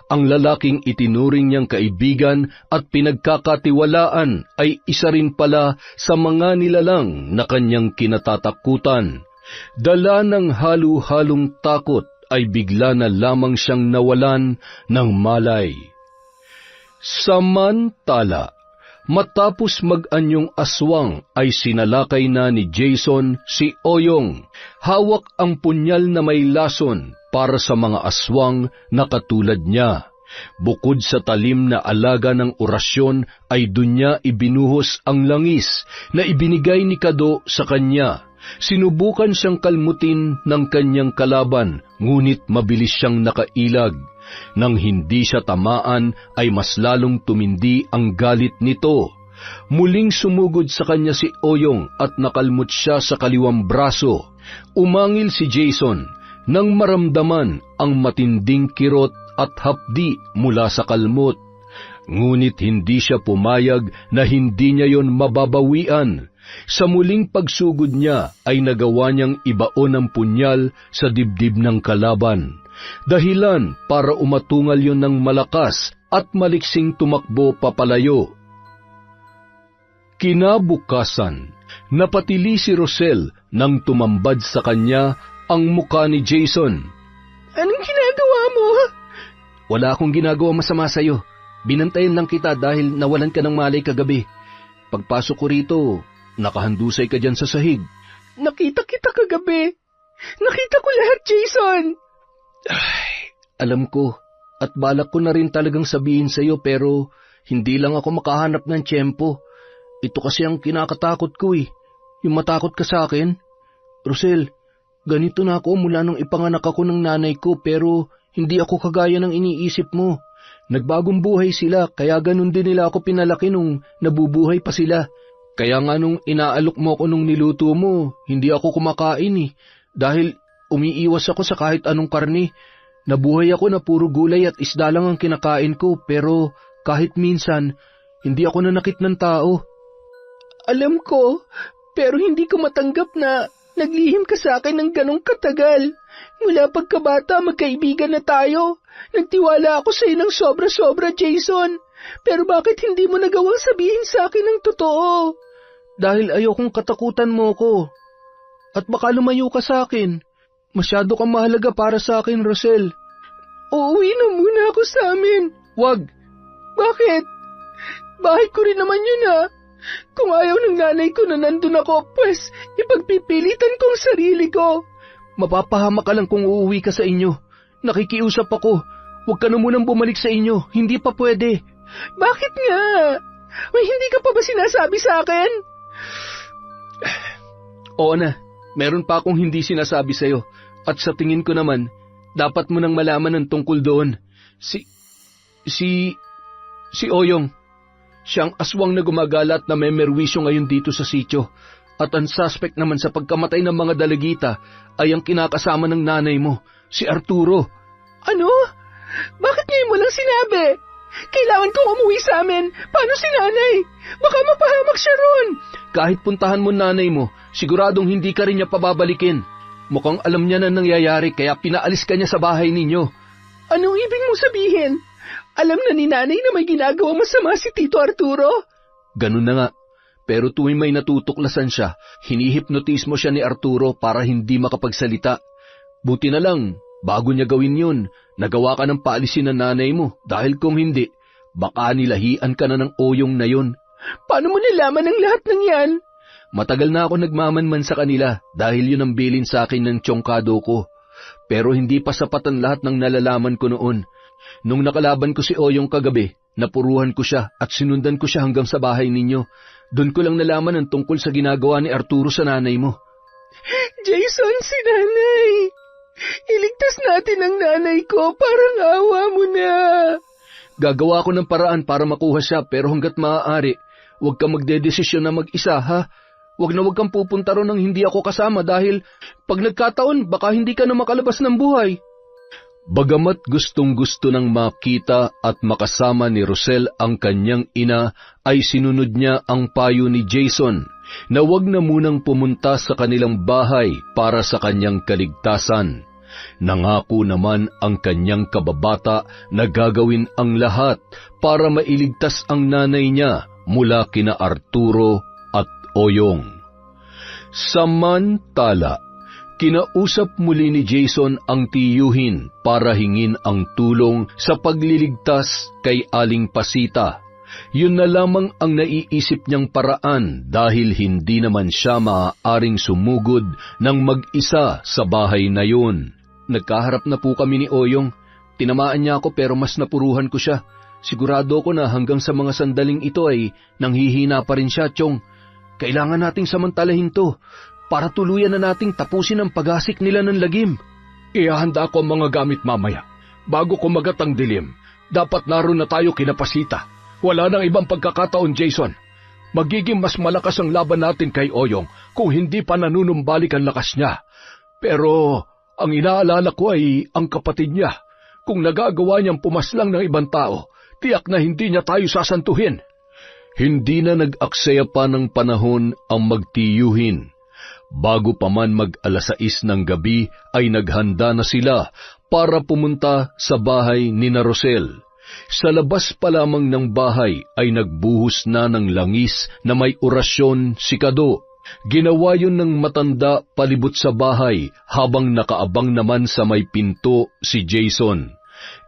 Ang lalaking itinuring niyang kaibigan at pinagkakatiwalaan ay isa rin pala sa mga nilalang na kanyang kinatatakutan. Dala ng halu-halong takot ay bigla na lamang siyang nawalan ng malay. Samantala, matapos mag-anyong aswang ay sinalakay na ni Jason si Oyong. Hawak ang punyal na may lason para sa mga aswang na katulad niya. Bukod sa talim na alaga ng orasyon ay dun niya ibinuhos ang langis na ibinigay ni Kado sa kanya. Sinubukan siyang kalmutin ng kanyang kalaban, ngunit mabilis siyang nakailag. Nang hindi siya tamaan ay mas lalong tumindi ang galit nito. Muling sumugod sa kanya si Oyong at nakalmot siya sa kaliwang braso. Umangil si Jason nang maramdaman ang matinding kirot at hapdi mula sa kalmot. Ngunit hindi siya pumayag na hindi niya yon mababawian. Sa muling pagsugod niya ay nagawa niyang ibaon ang punyal sa dibdib ng kalaban. Dahilan para umatungal yon ng malakas at maliksing tumakbo papalayo. Kinabukasan, napatili si Rosel nang tumambad sa kanya ang muka ni Jason. Anong ginagawa mo? Wala akong ginagawa masama sa'yo. Binantayan lang kita dahil nawalan ka ng malay kagabi. Pagpasok ko rito, nakahandusay ka dyan sa sahig. Nakita kita kagabi. Nakita ko lahat, Jason. Ay, alam ko, at balak ko na rin talagang sabihin sa'yo pero hindi lang ako makahanap ng tiyempo. Ito kasi ang kinakatakot ko eh, yung matakot ka sa akin. Rosel, Ganito na ako mula nung ipanganak ako ng nanay ko pero hindi ako kagaya ng iniisip mo. Nagbagong buhay sila kaya ganun din nila ako pinalaki nung nabubuhay pa sila. Kaya nga nung inaalok mo ako nung niluto mo, hindi ako kumakain dahil umiiwas ako sa kahit anong karne. Nabuhay ako na puro gulay at isda lang ang kinakain ko pero kahit minsan, hindi ako nanakit ng tao. Alam ko, pero hindi ko matanggap na naglihim ka sa akin ng ganong katagal. Mula pagkabata, magkaibigan na tayo. Nagtiwala ako sa iyo ng sobra-sobra, Jason. Pero bakit hindi mo nagawang sabihin sa akin ng totoo? Dahil ayokong katakutan mo ko. At baka lumayo ka sa akin. Masyado kang mahalaga para sa akin, Rosel. Uuwi na muna ako sa amin. Wag. Bakit? Bahay ko rin naman yun Kung ayaw ng nanay ko na nandun ako, pues ipagpipilitan kong sarili ko. Mapapahama ka lang kung uuwi ka sa inyo. Nakikiusap ako. Huwag ka na munang bumalik sa inyo. Hindi pa pwede. Bakit nga? May hindi ka pa ba sinasabi sa akin? Oo na. Meron pa akong hindi sinasabi sa'yo. At sa tingin ko naman, dapat mo nang malaman ng tungkol doon. Si Oyong. Siyang aswang na gumagala at na may merwisyo ngayon dito sa sityo. At ang suspect naman sa pagkamatay ng mga dalagita ay ang kinakasama ng nanay mo, si Arturo. Ano? Bakit ngayon mo lang sinabi? Kailangan kong umuwi sa amin. Paano si nanay? Baka mapahamak siya ron. Kahit puntahan mo nanay mo, siguradong hindi ka rin niya pababalikin. Mukhang alam niya na nangyayari kaya pinaalis ka niya sa bahay ninyo. Anong ibig mo sabihin? Alam na ni nanay na may ginagawa masama si Tito Arturo? Ganun na nga. Pero tuwing may natutuklasan siya, hinihipnotis mo siya ni Arturo para hindi makapagsalita. Buti na lang, bago niya gawin yun, nagawa ka ng paalisin ng nanay mo dahil kung hindi, baka nilahian ka na ng Oyong na yun. Paano mo nalaman ang lahat ng yan? Matagal na ako nagmamanman sa kanila dahil yun ang bilin sa akin ng tiyongkado ko. Pero hindi pa sapat ang lahat ng nalalaman ko noon. Nung nakalaban ko si Oyong kagabi, napuruhan ko siya at sinundan ko siya hanggang sa bahay ninyo. Doon ko lang nalaman ang tungkol sa ginagawa ni Arturo sa nanay mo. Jason, si nanay! Iligtas natin ang nanay ko, parang awa mo na. Gagawa ko ng paraan para makuha siya pero hanggat maaari, huwag kang magdedesisyon na mag-isa ha. Huwag kang pupunta ron nang hindi ako kasama dahil pag nagkataon baka hindi ka na makalabas ng buhay. Bagamat gustong-gusto nang makita at makasama ni Rosel ang kanyang ina, ay sinunod niya ang payo ni Jason na huwag na munang pumunta sa kanilang bahay para sa kanyang kaligtasan. Nangako naman ang kanyang kababata na gagawin ang lahat para mailigtas ang nanay niya mula kina Arturo at Oyong. Samantala, kinausap muli ni Jason ang tiyuhin para hingin ang tulong sa pagliligtas kay Aling Pasita. Yun na lamang ang naiisip niyang paraan dahil hindi naman siya maaaring sumugod ng mag-isa sa bahay na yun. Nagkaharap na po kami ni Oyong. Tinamaan niya ako pero mas napuruhan ko siya. Sigurado ko na hanggang sa mga sandaling ito ay nanghihina pa rin siya, Chong. Kailangan nating samantalahin to para tuluyan na nating tapusin ang pag-asik nila ng lagim. Ihahanda ko ang mga gamit mamaya. Bago kumagat ang dilim, dapat naroon na tayo kina Pasita. Wala nang ibang pagkakataon, Jason. Magiging mas malakas ang laban natin kay Oyong kung hindi pa nanunumbalik ang lakas niya. Pero ang inaalala ko ay ang kapatid niya. Kung nagagawa niyang pumaslang ng ibang tao, tiyak na hindi niya tayo sasantuhin. Hindi na nag-aksaya pa ng panahon ang magtiyuhin. Bago pa man mag-alas 6 ng gabi ay naghanda na sila para pumunta sa bahay ni na Rosel. Sa labas pa lamang ng bahay ay nagbuhos na ng langis na may orasyon si Kado. Ginawa yun ng matanda palibot sa bahay habang nakaabang naman sa may pinto si Jason.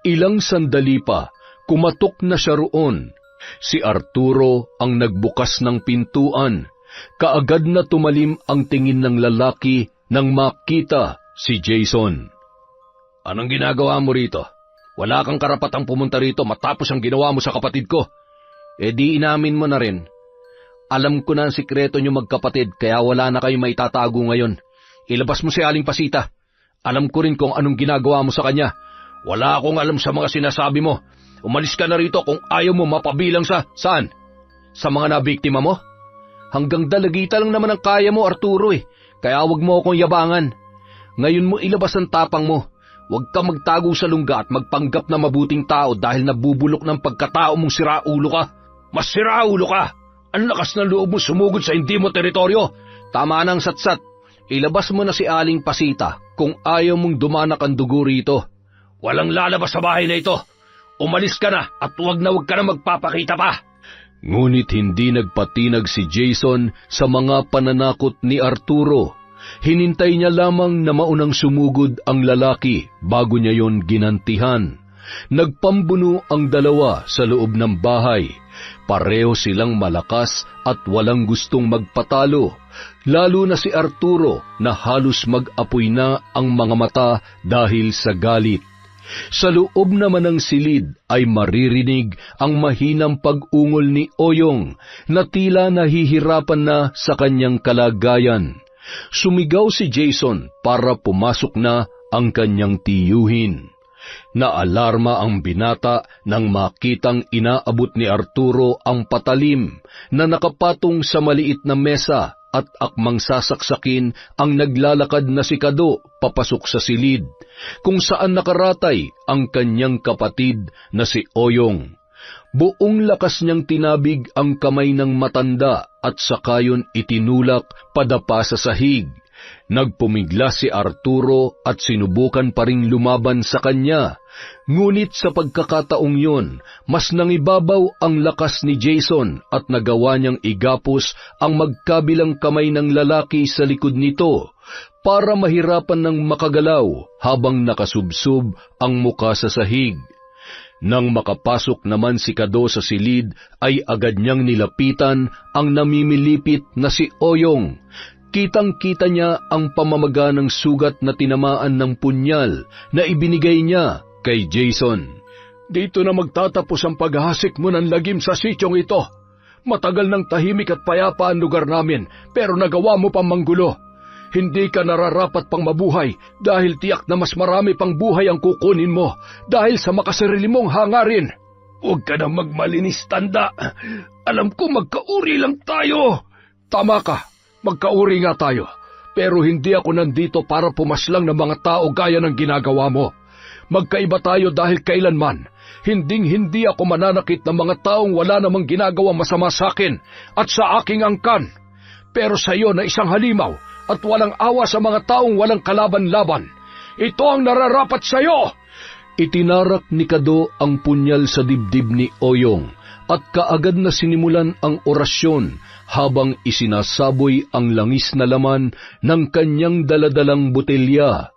Ilang sandali pa, kumatok na siya roon. Si Arturo ang nagbukas ng pintuan. Kaagad na tumalim ang tingin ng lalaki nang makita si Jason. Anong ginagawa mo rito? Wala kang karapatang pumunta rito matapos ang ginawa mo sa kapatid ko. Di inamin mo na rin. Alam ko na ang sikreto niyo magkapatid kaya wala na kayo maitatago ngayon. ilabas mo si Aling Pasita. Alam ko rin kung anong ginagawa mo sa kanya. Wala akong alam sa mga sinasabi mo. Umalis ka na rito kung ayaw mo mapabilang sa... Saan? Sa mga nabiktima mo? Hanggang dalagita lang naman ang kaya mo, Arturo Kaya wag mo akong yabangan. Ngayon mo ilabas ang tapang mo. Huwag ka magtago sa lungga at magpanggap na mabuting tao dahil nabubulok ng pagkatao mong siraulo ka. Mas siraulo ka! Ang lakas ng loob mo sumugod sa hindi mo teritoryo. Tama nang satsat. Ilabas mo na si Aling Pasita kung ayaw mong dumanak ang dugo rito. Walang lalabas sa bahay na ito. Umalis ka na at huwag ka na magpapakita pa. Ngunit hindi nagpatinag si Jason sa mga pananakot ni Arturo. Hinintay niya lamang na maunang sumugod ang lalaki bago niya yon ginantihan. Nagpambuno ang dalawa sa loob ng bahay. Pareho silang malakas at walang gustong magpatalo, lalo na si Arturo na halos mag-apoy na ang mga mata dahil sa galit. Sa loob naman ng silid ay maririnig ang mahinang pag-ungol ni Oyong na tila nahihirapan na sa kanyang kalagayan. Sumigaw si Jason para pumasok na ang kanyang tiyuhin. Naalarma ang binata nang makitang inaabot ni Arturo ang patalim na nakapatong sa maliit na mesa at akmang sasaksakin ang naglalakad na si Kado papasok sa silid, kung saan nakaratay ang kanyang kapatid na si Oyong. Buong lakas niyang tinabig ang kamay ng matanda at sakayon itinulak padapa sa sahig. Nagpumigla si Arturo at sinubukan pa ring lumaban sa kanya. Ngunit sa pagkakataong yun, mas nangibabaw ang lakas ni Jason at nagawa niyang igapos ang magkabilang kamay ng lalaki sa likod nito para mahirapan ng makagalaw habang nakasubsob ang muka sa sahig. Nang makapasok naman si Kado sa silid, ay agad niyang nilapitan ang namimilipit na si Oyong. Kitang-kita niya ang pamamaga ng sugat na tinamaan ng punyal na ibinigay niya kay Jason. Dito na magtatapos ang paghahasik mo ng lagim sa sityong ito. Matagal ng tahimik at payapa ang lugar namin, pero nagawa mo pang manggulo. Hindi ka nararapat pang mabuhay dahil tiyak na mas marami pang buhay ang kukunin mo dahil sa makasarili mong hangarin. Huwag ka na magmalinis, tanda. Alam ko magkauri lang tayo. Tama ka. Magkauri nga tayo, pero hindi ako nandito para pumaslang ng mga tao gaya ng ginagawa mo. Magkaiba tayo dahil kailanman, hindi ako mananakit ng mga taong wala namang ginagawang masama sa akin at sa aking angkan. Pero sa iyo na isang halimaw at walang awa sa mga taong walang kalaban-laban, ito ang nararapat sa iyo! Itinarak ni Kado ang punyal sa dibdib ni Oyong at kaagad na sinimulan ang orasyon habang isinasaboy ang langis na laman ng kanyang daladalang botelya.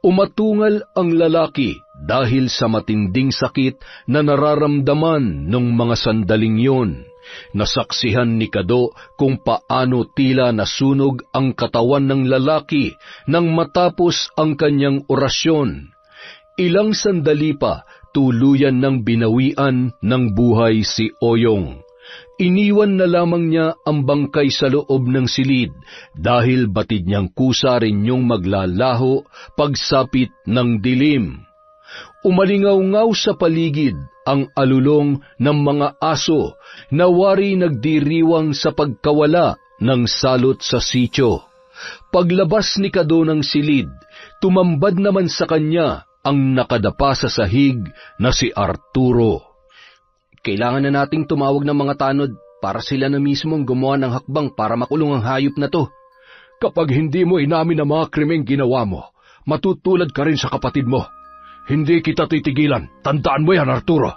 Umatungal ang lalaki dahil sa matinding sakit na nararamdaman ng mga sandaling yon. Nasaksihan ni Kado kung paano tila nasunog ang katawan ng lalaki nang matapos ang kanyang orasyon. Ilang sandali pa, tuluyan ng binawian ng buhay si Oyong. Iniwan na lamang niya ang bangkay sa loob ng silid dahil batid niyang kusa rin yung maglalaho pagsapit ng dilim. Umalingaw-ngaw sa paligid ang alulong ng mga aso na wari nagdiriwang sa pagkawala ng salot sa sityo. Paglabas ni Kado ng silid, tumambad naman sa kanya ang nakadapa sa sahig na si Arturo. Kailangan na nating tumawag ng mga tanod para sila na mismong gumawa ng hakbang para makulong ang hayop na to. Kapag hindi mo inamin ang mga krimeng ginawa mo, matutulad ka rin sa kapatid mo. Hindi kita titigilan. Tandaan mo yan, Arturo.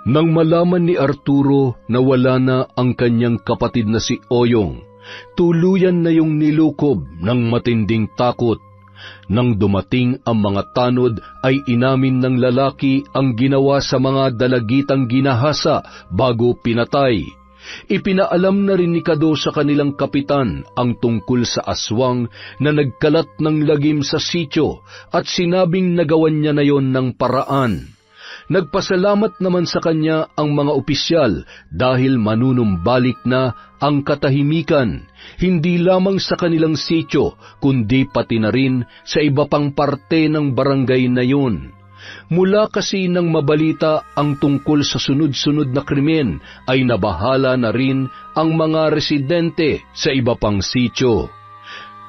Nang malaman ni Arturo na wala na ang kanyang kapatid na si Oyong, tuluyan na yung nilukob ng matinding takot. Nang dumating ang mga tanod ay inamin ng lalaki ang ginawa sa mga dalagitang ginahasa bago pinatay. Ipinaalam na rin ni Kado sa kanilang kapitan ang tungkol sa aswang na nagkalat ng lagim sa sityo at sinabing nagawan niya na yon ng paraan. Nagpasalamat naman sa kanya ang mga opisyal dahil manunumbalik na ang katahimikan, hindi lamang sa kanilang sityo, kundi pati na rin sa iba pang parte ng barangay na yun. Mula kasi nang mabalita ang tungkol sa sunod-sunod na krimen, ay nabahala na rin ang mga residente sa iba pang sityo.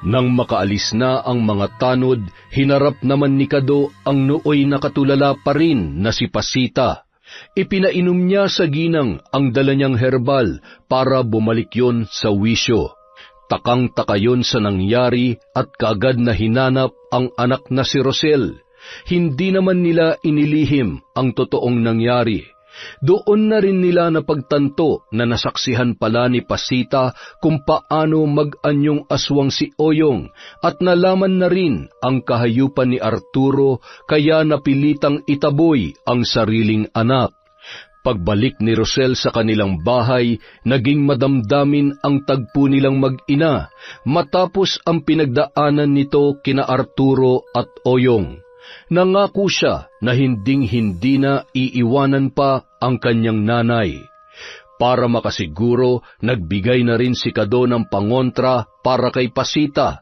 Nang makaalis na ang mga tanod, hinarap naman ni Kado ang nooy nakatulala pa rin na si Pasita. Ipinainom niya sa ginang ang dala niyang herbal para bumalik yon sa wisyo. Takang-taka yon sa nangyari at kaagad na hinanap ang anak na si Rosel. Hindi naman nila inilihim ang totoong nangyari. Doon na rin nila napagtanto na nasaksihan pala ni Pasita kung paano mag-anyong aswang si Oyong at nalaman na rin ang kahayupan ni Arturo kaya napilitang itaboy ang sariling anak. Pagbalik ni Rosel sa kanilang bahay, naging madamdamin ang tagpo nilang mag-ina matapos ang pinagdaanan nito kina Arturo at Oyong. Nangako siya na hinding-hindi na iiwanan pa ang kanyang nanay. Para makasiguro, nagbigay na rin si Kado ng pangontra para kay Pasita.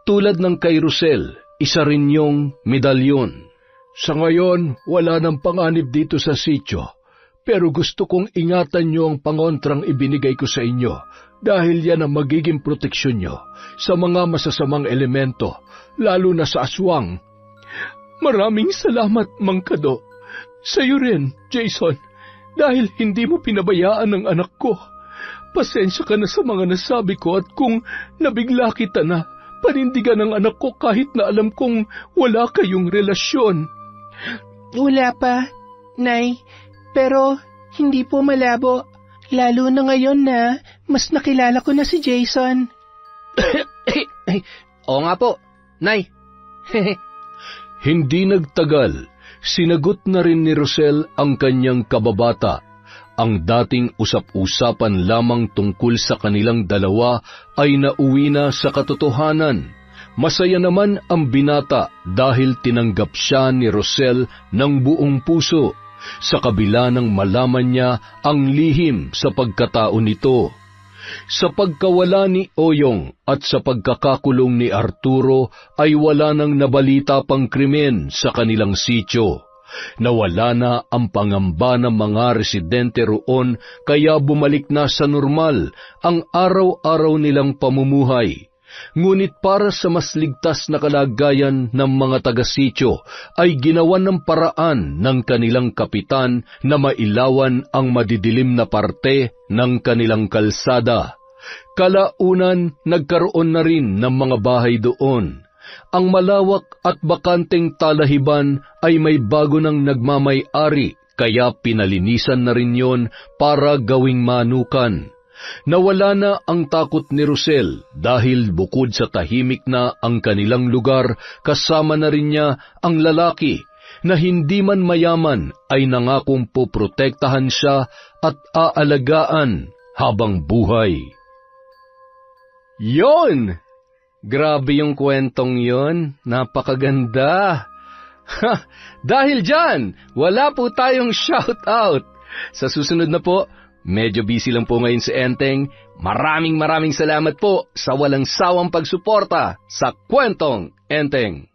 Tulad ng kay Rosel, isa rin yung medalyon. Sa ngayon, wala nang panganib dito sa sityo, pero gusto kong ingatan niyo ang pangontrang ibinigay ko sa inyo dahil yan ang magiging proteksyon niyo sa mga masasamang elemento, lalo na sa aswang. Maraming salamat, Mang Kado. Sa'yo rin, Jason, dahil hindi mo pinabayaan ang anak ko. Pasensya ka na sa mga nasabi ko at kung nabigla kita na, panindigan ang anak ko kahit na alam kong wala kayong relasyon. Wala pa, Nay, pero hindi po malabo. Lalo na ngayon na mas nakilala ko na si Jason. Oo nga po, Nay. Hindi nagtagal, sinagot na rin ni Rosel ang kanyang kababata. Ang dating usap-usapan lamang tungkol sa kanilang dalawa ay nauwi na sa katotohanan. Masaya naman ang binata dahil tinanggap siya ni Rosel ng buong puso, sa kabila ng malaman niya ang lihim sa pagkatao nito. Sa pagkawala ni Oyong at sa pagkakakulong ni Arturo ay wala nang nabalita pang krimen sa kanilang sityo. Nawala na ang pangamba ng mga residente roon kaya bumalik na sa normal ang araw-araw nilang pamumuhay. Ngunit para sa mas ligtas na kalagayan ng mga taga-sityo ay ginawan ng paraan ng kanilang kapitan na mailawan ang madidilim na parte ng kanilang kalsada. Kalaunan, nagkaroon na rin ng mga bahay doon. Ang malawak at bakanteng talahiban ay may bago ng nagmamay-ari kaya pinalinisan na rin yon para gawing manukan. Nawala na ang takot ni Rosel dahil bukod sa tahimik na ang kanilang lugar, kasama na rin niya ang lalaki na hindi man mayaman ay nangakong poprotektahan siya at aalagaan habang buhay. Yon! Grabe yung kwentong yon. Napakaganda. Dahil dyan, wala po tayong shout-out. Sa susunod na po, medyo busy lang po ngayon si Enteng. Maraming salamat po sa walang sawang pagsuporta sa Kwentong Enteng.